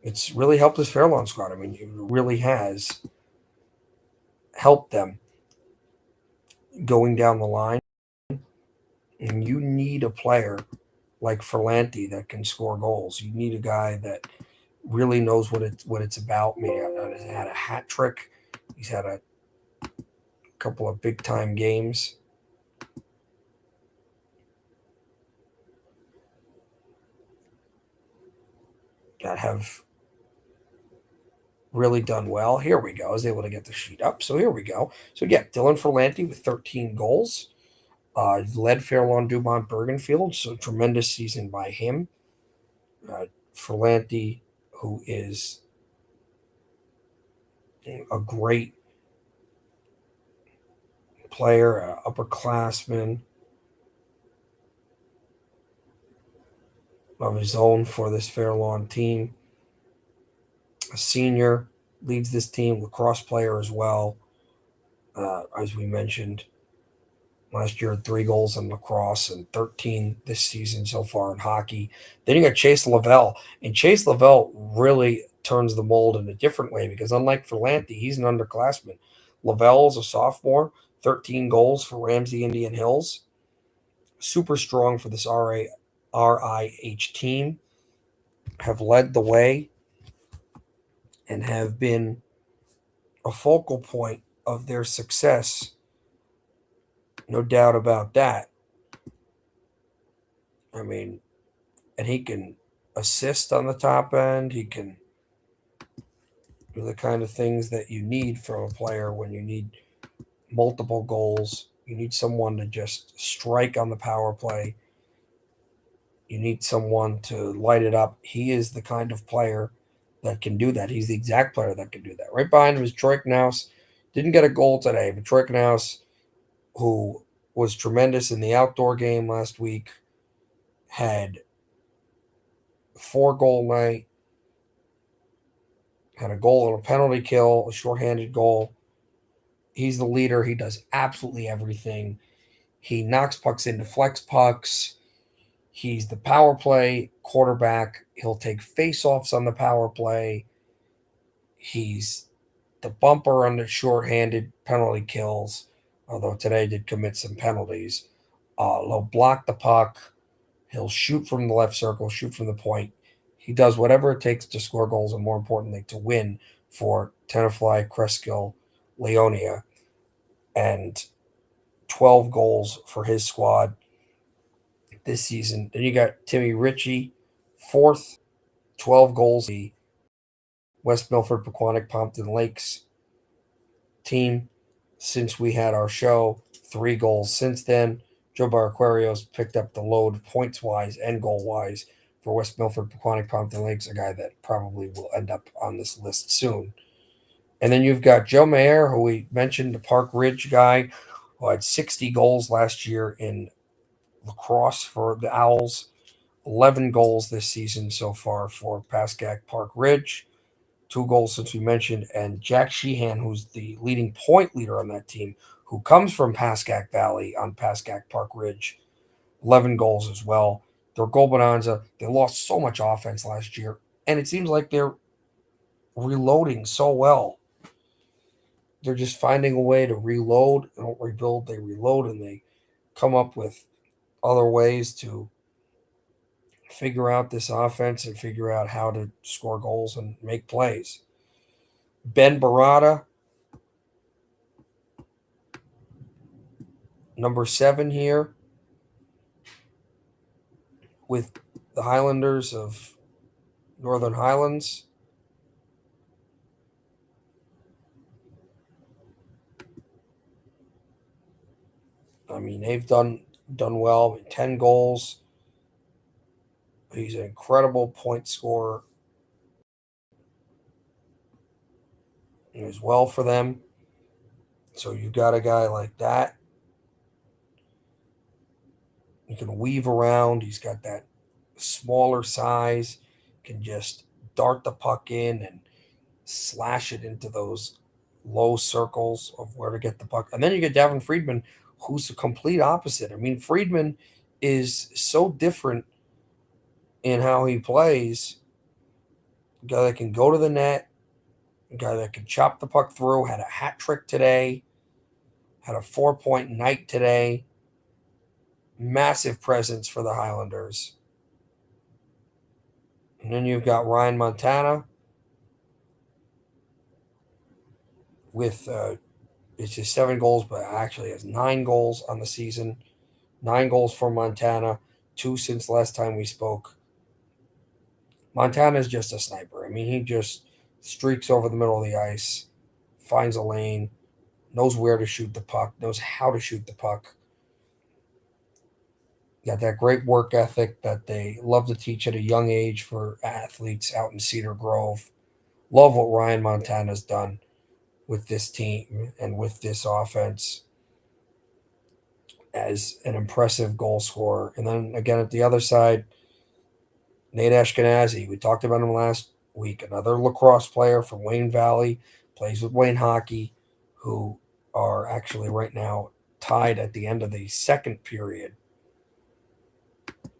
it's really helped this Fairlawn squad. I mean, it really has helped them going down the line. And you need a player like Ferlanti that can score goals. You need a guy that really knows what it's about. I mean, he's had a hat trick. He's had a couple of big time games. That have really done well. Here we go. I was able to get the sheet up. So here we go. So yeah, Dylan Ferlanti with 13 goals. Led Fairlawn Dumont Bergenfield. So tremendous season by him. Ferlanti, who is a great player, upperclassman of his own for this Fairlawn team. A senior, leads this team, lacrosse player as well. As we mentioned, last year, 3 goals in lacrosse and 13 this season so far in hockey. Then you got Chase Lavelle, and Chase Lavelle really turns the mold in a different way because unlike Ferlanti, he's an underclassman. Lavelle is a sophomore, 13 goals for Ramsey Indian Hills. Super strong for this RIH team. Have led the way and have been a focal point of their success. No doubt about that. I mean, and he can assist on the top end. He can do the kind of things that you need from a player when you need multiple goals. You need someone to just strike on the power play. You need someone to light it up. He is the kind of player that can do that. He's the exact player that can do that. Right behind him is Troy Knaus. Didn't get a goal today, but Troy Knaus, who was tremendous in the outdoor game last week, had 4-goal night, had a goal and a penalty kill, a shorthanded goal. He's the leader. He does absolutely everything. He knocks pucks into flex pucks. He's the power play quarterback. He'll take face-offs on the power play. He's the bumper on the shorthanded penalty kills, although today did commit some penalties. He'll block the puck. He'll shoot from the left circle, shoot from the point. He does whatever it takes to score goals and, more importantly, to win for Tenafly, Cresskill, Leonia, and 12 goals for his squad this season. Then you got Timmy Ritchie, fourth, 12 goals. The West Milford Pequannock Pompton Lakes team since we had our show, 3 goals since then. Joe Barquarios picked up the load points wise and goal wise for West Milford Pequannock Pompton Lakes, a guy that probably will end up on this list soon. And then you've got Joe Mayer, who we mentioned, the Park Ridge guy, who had 60 goals last year in lacrosse for the Owls, 11 goals this season so far for Pascack Park Ridge, 2 goals since we mentioned, and Jack Sheehan, who's the leading point leader on that team, who comes from Pascack Valley on Pascack Park Ridge, 11 goals as well. Their goal bonanza, they lost so much offense last year, and it seems like they're reloading so well. They're just finding a way to reload. They don't rebuild, they reload, and they come up with other ways to figure out this offense and figure out how to score goals and make plays. Ben Barada, number 7 here with the Highlanders of Northern Highlands. I mean, they've done well. 10 goals. He's an incredible point scorer as well for them. So you've got a guy like that. He can weave around. He's got that smaller size. Can just dart the puck in and slash it into those low circles of where to get the puck. And then you get Devin Friedman, who's the complete opposite. I mean, Friedman is so different in how he plays. A guy that can go to the net, a guy that can chop the puck through, had a hat trick today, had a 4-point night today. Massive presence for the Highlanders. And then you've got Ryan Montana with it's just 7 goals, but actually has 9 goals on the season. 9 goals for Montana, 2 since last time we spoke. Montana is just a sniper. I mean, he just streaks over the middle of the ice, finds a lane, knows where to shoot the puck, knows how to shoot the puck. Got that great work ethic that they love to teach at a young age for athletes out in Cedar Grove. Love what Ryan Montana's done with this team and with this offense as an impressive goal scorer. And then again at the other side, Nate Ashkenazi. We talked about him last week. Another lacrosse player from Wayne Valley, plays with Wayne Hockey, who are actually right now tied at the end of the second period.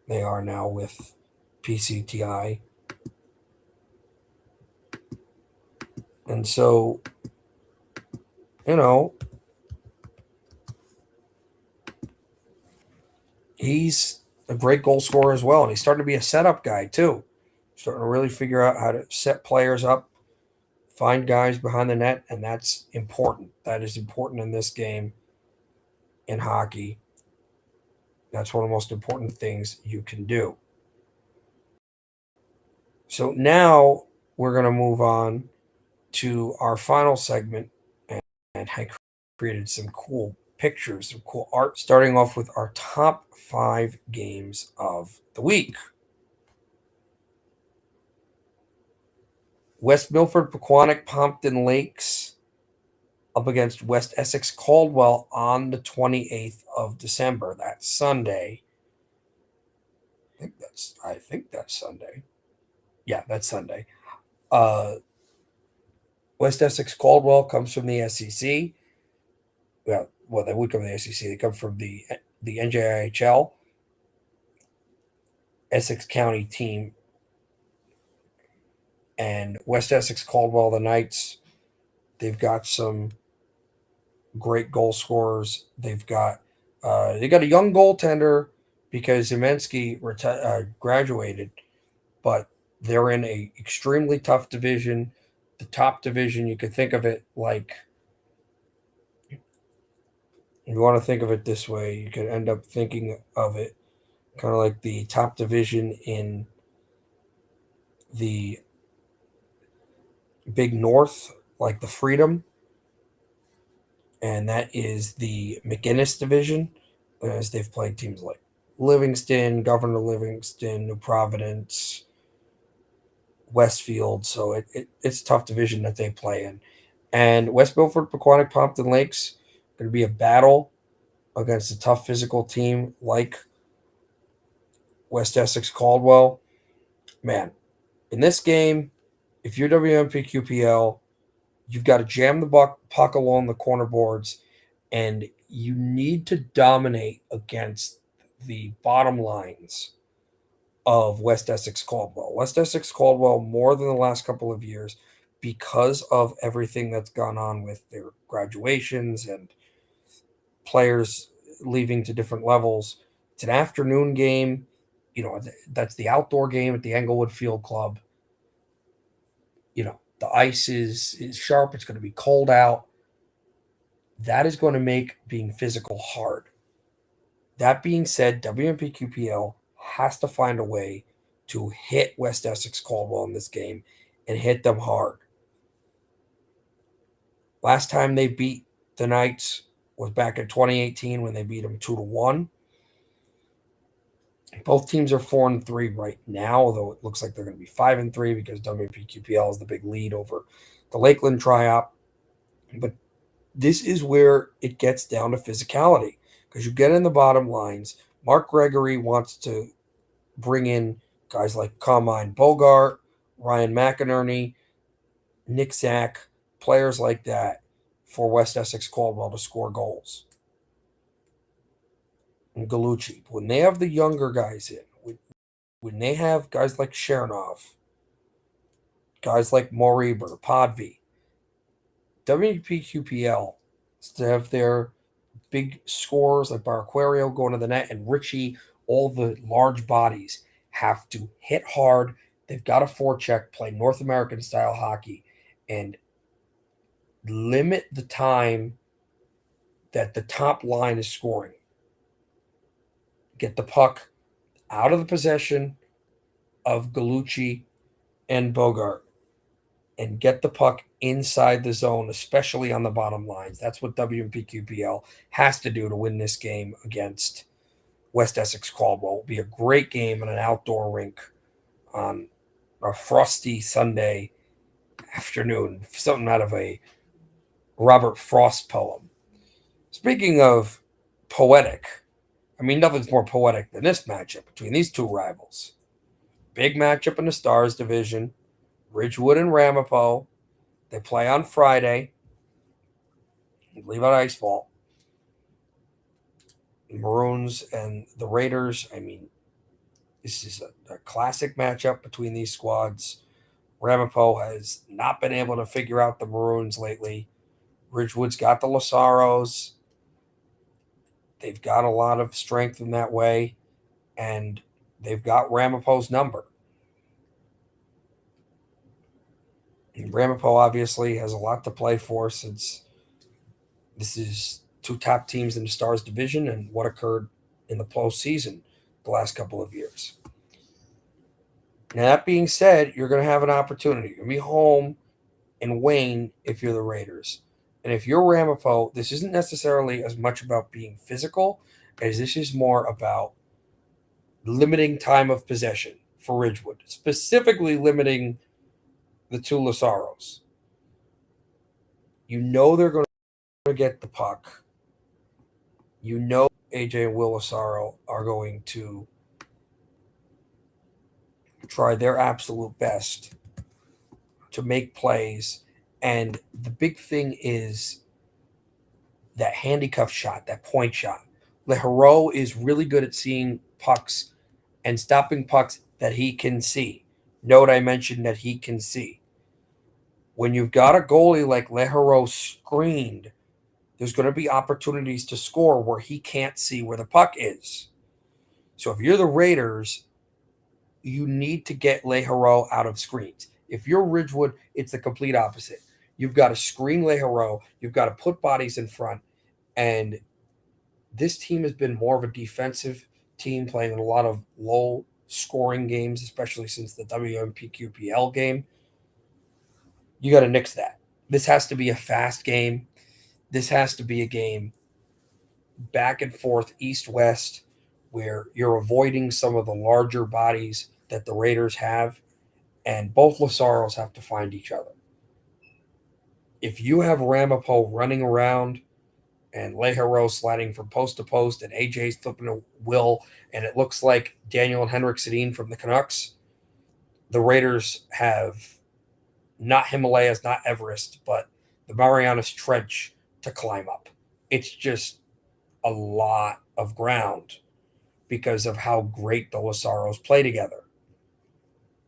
They are now with PCTI. And so, he's a great goal scorer as well. And he's starting to be a setup guy, too. Starting to really figure out how to set players up, find guys behind the net, and that's important. That is important in this game in hockey. That's one of the most important things you can do. So now we're going to move on to our final segment, and I created some cool pictures, some cool art, starting off with our top 5 games of the week. West Milford, Pequannock, Pompton Lakes up against West Essex Caldwell on the 28th of December. That's Sunday. I think that's Sunday. Yeah, that's Sunday. West Essex Caldwell comes from the SEC. Well, they would come from the SEC. They come from the NJIHL. Essex County team. And West Essex Caldwell, the Knights, they've got some great goal scorers. They got a young goaltender because Zemensky graduated, but they're in a extremely tough division. The top division, you could think of it like, if you want to think of it this way, you could end up thinking of it kind of like the top division in the Big North, like the Freedom, and that is the McGinnis division, as they've played teams like Livingston, Governor Livingston, New Providence, Westfield. So it's a tough division that they play in. And West Milford, Pequannock, Pompton Lakes going to be a battle against a tough physical team like West Essex Caldwell. Man, in this game, if you're WMPQPL, you've got to jam the puck along the corner boards, and you need to dominate against the bottom lines of West Essex Caldwell. West Essex Caldwell, more than the last couple of years, because of everything that's gone on with their graduations and players leaving to different levels. It's an afternoon game. That's the outdoor game at the Englewood Field Club. The ice is sharp. It's going to be cold out. That is going to make being physical hard. That being said, WMPQPL has to find a way to hit West Essex Caldwell in this game and hit them hard. Last time they beat the Knights was back in 2018 when they beat them 2-1. Both teams are 4-3 right now, although it looks like they're going to be 5-3 because WPQPL is the big lead over the Lakeland Triop. But this is where it gets down to physicality, because you get in the bottom lines. Mark Gregory wants to bring in guys like Carmine Bogart, Ryan McInerney, Nick Zach, players like that. for West Essex Caldwell to score goals. And Gallucci, when they have the younger guys in, when they have guys like Chernov, guys like Moriber, Podvi, WPQPL, to have their big scorers like Barquario going to the net and Richie, all the large bodies have to hit hard. They've got to forecheck, play North American style hockey, and limit the time that the top line is scoring. Get the puck out of the possession of Gallucci and Bogart and get the puck inside the zone, especially on the bottom lines. That's what WMPQPL has to do to win this game against West Essex Caldwell. It'll be a great game in an outdoor rink on a frosty Sunday afternoon, something out of a Robert Frost poem. Speaking of poetic, I mean, nothing's more poetic than this matchup between these two rivals. Big matchup in the Stars division, Ridgewood and Ramapo. They play on Friday. Leave out Ice Vault. The Maroons and the Raiders. I mean, this is a classic matchup between these squads. Ramapo has not been able to figure out the Maroons lately. Ridgewood's got the Lasaros. They've got a lot of strength in that way, and they've got Ramapo's number. And Ramapo obviously has a lot to play for since this is two top teams in the Stars division and what occurred in the postseason the last couple of years. Now, that being said, you're going to have an opportunity. You're going to be home in Wayne if you're the Raiders. And if you're Ramapo, this isn't necessarily as much about being physical as this is more about limiting time of possession for Ridgewood, specifically limiting the two Lasaros. You know they're going to get the puck. You know AJ and Will Lasaro are going to try their absolute best to make plays. And the big thing is that handcuff shot, that point shot. Leheroux is really good at seeing pucks and stopping pucks that he can see. Note I mentioned that he can see. When you've got a goalie like Leheroux screened, there's going to be opportunities to score where he can't see where the puck is. So if you're the Raiders, you need to get Leheroux out of screens. If you're Ridgewood, it's the complete opposite. You've got to screen Leheroux. You've got to put bodies in front. And this team has been more of a defensive team, playing in a lot of low-scoring games, especially since the WMPQPL game. You got to nix that. This has to be a fast game. This has to be a game back and forth, east-west, where you're avoiding some of the larger bodies that the Raiders have, and both Lasaros have to find each other. If you have Ramapo running around and Leheroux sliding from post to post and AJ's flipping a Will, and it looks like Daniel and Henrik Sedin from the Canucks, the Raiders have not Himalayas, not Everest, but the Marianas Trench to climb up. It's just a lot of ground because of how great the Lasaros play together.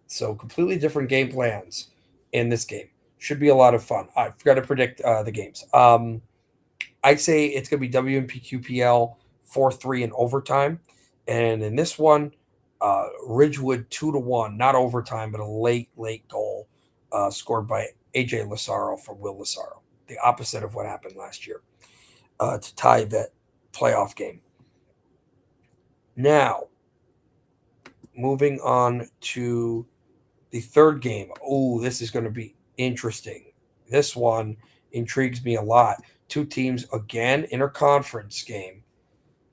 So completely different game plans in this game. Should be a lot of fun. I forgot to predict the games. I'd say it's going to be WMPQPL 4-3 in overtime. And in this one, Ridgewood 2-1, not overtime, but a late goal scored by AJ Lasaro from Will Lasaro, the opposite of what happened last year to tie that playoff game. Now, moving on to the third game. Oh, this is going to be interesting. This one intrigues me a lot. Two teams, again, interconference game.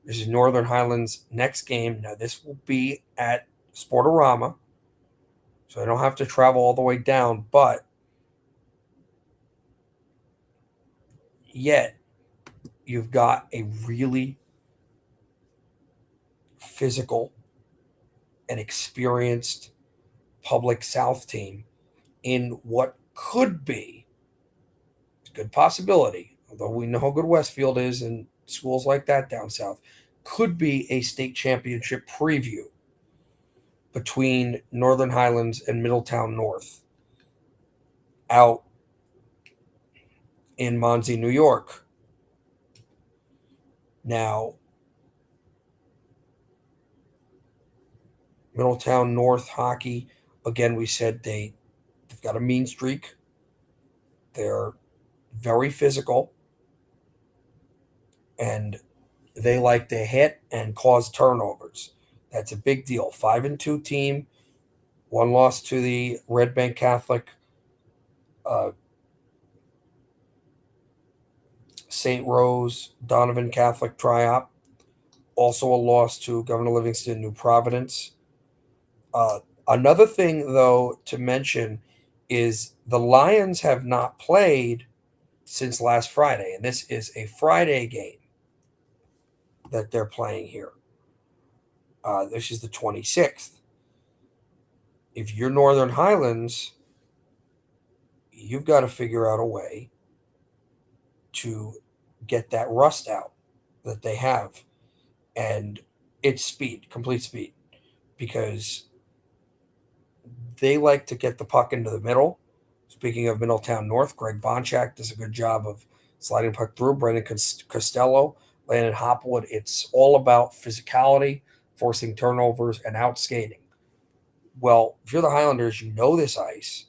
This is Northern Highlands' next game. Now, this will be at Sportorama, so I don't have to travel all the way down, but yet you've got a really physical and experienced Public South team in what could be, a good possibility, although we know how good Westfield is and schools like that down south, could be a state championship preview between Northern Highlands and Middletown North out in Monsey, New York. Now, Middletown North hockey, again, we said they've got a mean streak. They're very physical, and they like to hit and cause turnovers. That's a big deal. 5-2 team, one loss to the Red Bank Catholic, St. Rose, Donovan Catholic Triop. Also a loss to Governor Livingston, New Providence. Another thing, though, to mention is the Lions have not played since last Friday, and this is a Friday game that they're playing here. This is the 26th. If you're Northern Highlands, you've got to figure out a way to get that rust out that they have. And it's speed, complete speed, because they like to get the puck into the middle. Speaking of Middletown North, Greg Bonchak does a good job of sliding puck through. Brendan Costello, Landon Hopwood. It's all about physicality, forcing turnovers, and out skating. Well, if you're the Highlanders, you know this ice,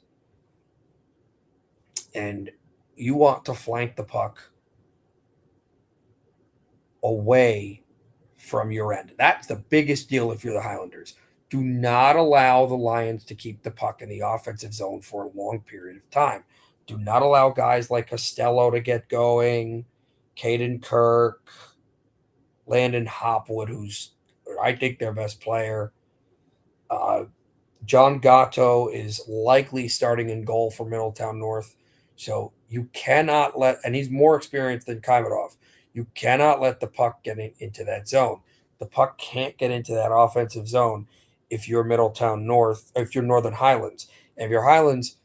and you want to flank the puck away from your end. That's the biggest deal if you're the Highlanders. Do not allow the Lions to keep the puck in the offensive zone for a long period of time. Do not allow guys like Costello to get going, Caden Kirk, Landon Hopwood, who's, I think, their best player. John Gatto is likely starting in goal for Middletown North. So you cannot let, and he's more experienced than Kaimadov, you cannot let the puck get into that zone. The puck can't get into that offensive zone if you're Middletown North, if you're Northern Highlands. And if you're Highlands,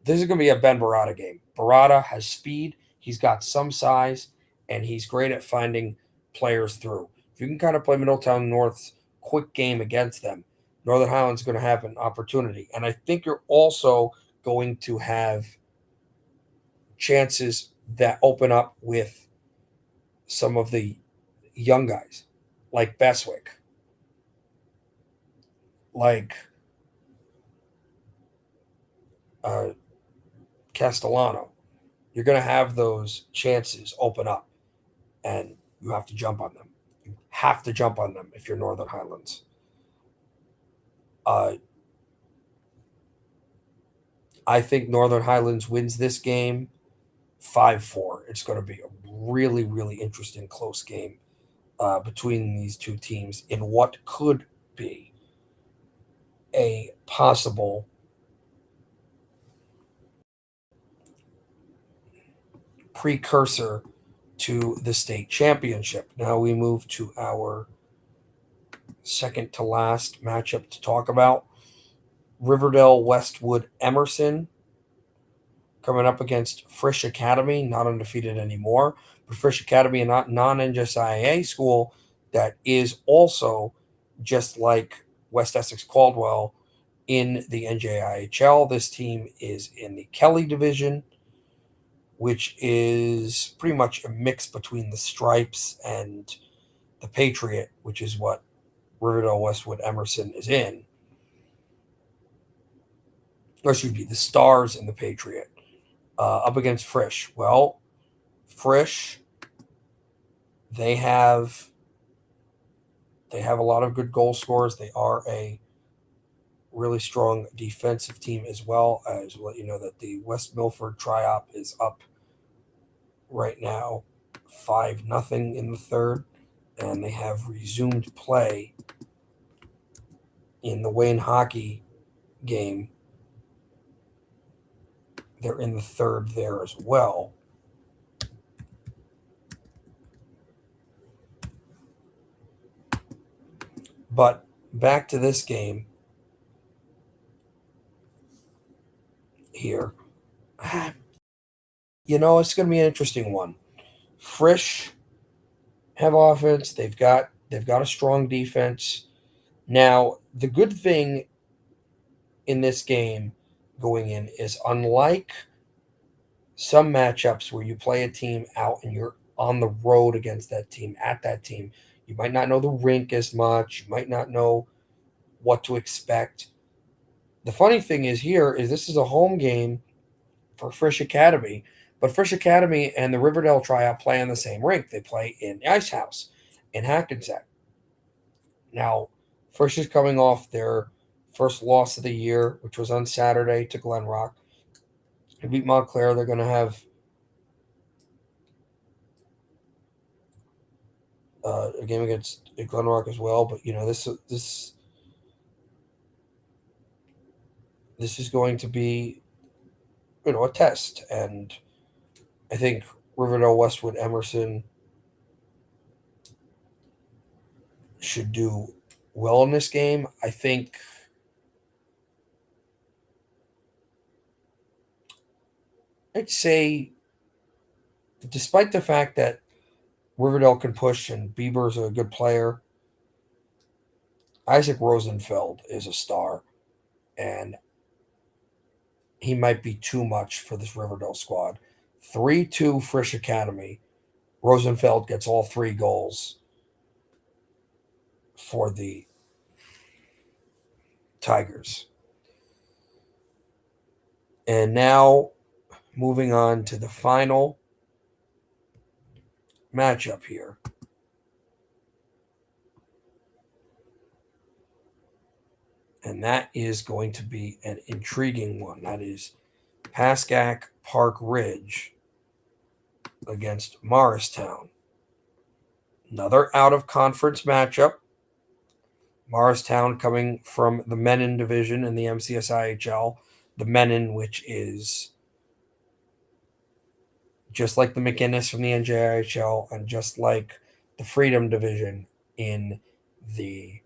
this is going to be a Ben Barada game. Barada has speed, he's got some size, and he's great at finding players through. If you can kind of play Middletown North's quick game against them, Northern Highlands is going to have an opportunity. And I think you're also going to have chances that open up with some of the young guys like Beswick, like Castellano. You're going to have those chances open up, and you have to jump on them. You have to jump on them if you're Northern Highlands. I think Northern Highlands wins this game 5-4. It's going to be a really, really interesting close game between these two teams in what could be a possible precursor to the state championship. Now we move to our second to last matchup to talk about. Riverdale Westwood Emerson coming up against Frisch Academy, not undefeated anymore, but Frisch Academy, a non-NJSIAA school that is also just like West Essex Caldwell in the NJIHL. This team is in the Kelly division, which is pretty much a mix between the Stripes and the Patriot, which is what Riverdale Westwood Emerson is in. Or excuse me, the Stars and the Patriot. Up against Frisch. Well, Frisch, they have a lot of good goal scorers. They are a really strong defensive team as well. As we'll let you know that the West Milford Triop is up right now 5-0 in the third, and they have resumed play in the Wayne hockey game. They're in the third there as well. But back to this game here. It's going to be an interesting one. Frisch have offense. They've got a strong defense. Now, the good thing in this game going in is, unlike some matchups where you play a team out and you're on the road against that team, at that team, you might not know the rink as much, you might not know what to expect. The funny thing is here is this is a home game for Frisch Academy, but Frisch Academy and the Riverdale Tryout play on the same rink. They play in the Ice House in Hackensack. Now, Frisch is coming off their first loss of the year, which was on Saturday to Glen Rock. They beat Montclair. They're going to have a game against Glen Rock as well. But this is going to be a test, and I think Riverdale Westwood Emerson should do well in this game. I think I'd say, despite the fact that Riverdale can push and Bieber's a good player, Isaac Rosenfeld is a star, and he might be too much for this Riverdale squad. 3-2 Frisch Academy. Rosenfeld gets all 3 goals for the Tigers. And now, moving on to the final matchup here. And that is going to be an intriguing one. That is Pascack Park Ridge against Morristown. Another out-of-conference matchup. Morristown coming from the Menin division in the MCSIHL. The Menin, which is just like the McInnes from the NJIHL and just like the Freedom division in the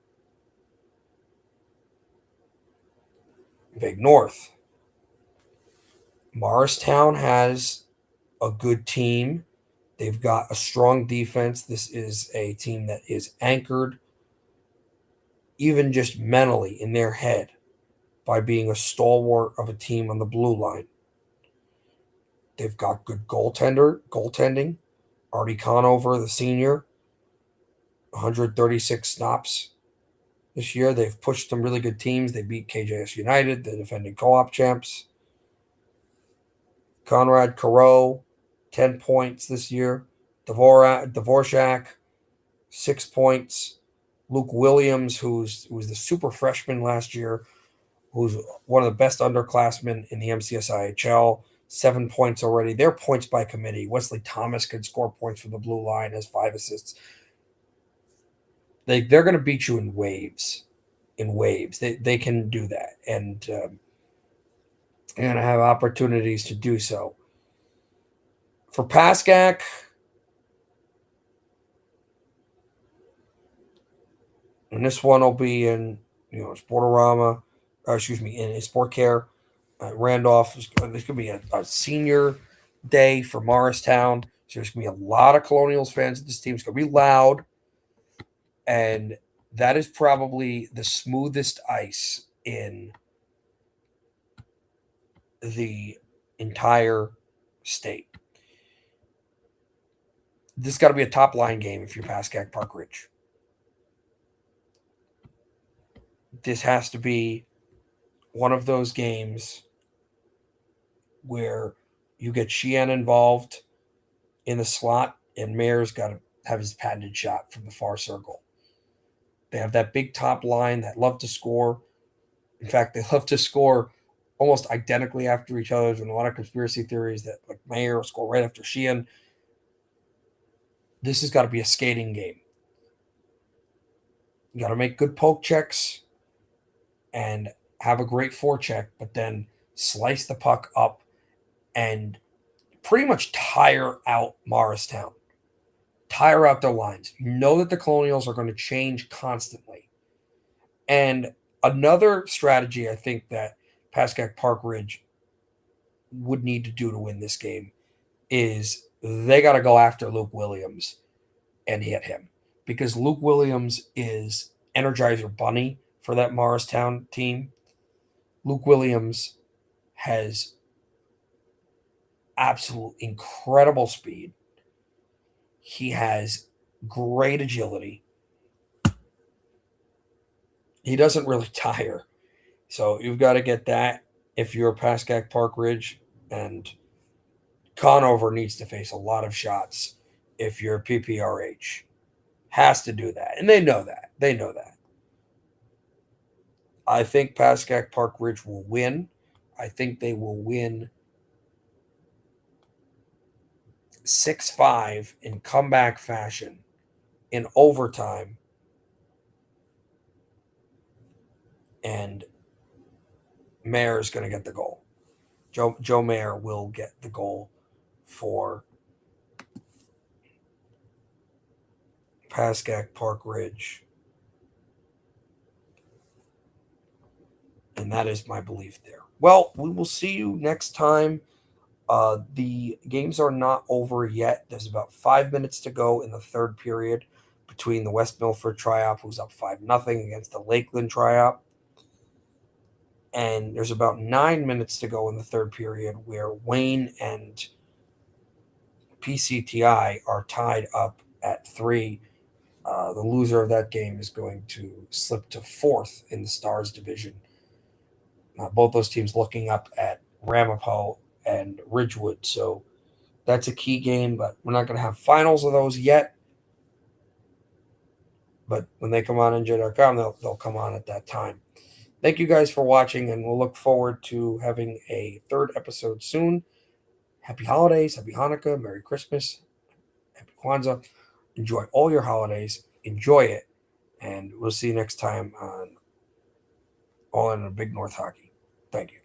Big North. Morristown has a good team. They've got a strong defense. This is a team that is anchored, even just mentally in their head, by being a stalwart of a team on the blue line. They've got good goaltending. Artie Conover, the senior, 136 stops this year. They've pushed some really good teams. They beat KJS United, the defending co-op champs. Conrad Caro, 10 points this year. Dvorak, 6 points. Luke Williams, who was the super freshman last year, who's one of the best underclassmen in the MCSIHL, 7 points already. They're points by committee. Wesley Thomas can score points from the blue line, has 5 assists. They're going to beat you in waves. They can do that, and they're going to have opportunities to do so. For Pascack, and this one will be in Sportorama, in Sport Care. Randolph. This could be a senior day for Morristown. So there's going to be a lot of Colonials fans at this team. It's going to be loud. And that is probably the smoothest ice in the entire state. This got to be a top line game if you're Pascack Park Ridge. This has to be one of those games where you get Sheehan involved in the slot, and Mayer's got to have his patented shot from the far circle. They have that big top line that love to score. In fact, they love to score almost identically after each other. There's been a lot of conspiracy theories that like Mayer will score right after Sheehan. This has got to be a skating game. You got to make good poke checks and have a great forecheck, but then slice the puck up and pretty much tire out Morristown. Tire out their lines. You know that the Colonials are going to change constantly. And another strategy I think that Pascack Park Ridge would need to do to win this game is they got to go after Luke Williams and hit him, because Luke Williams is Energizer Bunny for that Morristown team. Luke Williams has absolute incredible speed. He has great agility. He doesn't really tire. So you've got to get that if you're Pascack Park Ridge. And Conover needs to face a lot of shots if you're PPRH. Has to do that. And they know that. They know that. I think Pascack Park Ridge will win. I think they will win 6-5 in comeback fashion in overtime. And Mayer is going to get the goal. Joe Mayer will get the goal for Pascack Park Ridge. And that is my belief there. Well, we will see you next time. The games are not over yet. There's about 5 minutes to go in the third period between the West Milford Triop, who's up 5-0 against the Lakeland Triop. And there's about 9 minutes to go in the third period where Wayne and PCTI are tied up at 3. The loser of that game is going to slip to 4th in the Stars division. Both those teams looking up at Ramapo and Ridgewood. So that's a key game, but we're not going to have finals of those yet. But when they come on NJ.com, they'll come on at that time. Thank you guys for watching, and we'll look forward to having a third episode soon. Happy holidays, happy Hanukkah, Merry Christmas, happy Kwanzaa. Enjoy all your holidays. Enjoy it. And we'll see you next time on All In a Big North Hockey. Thank you.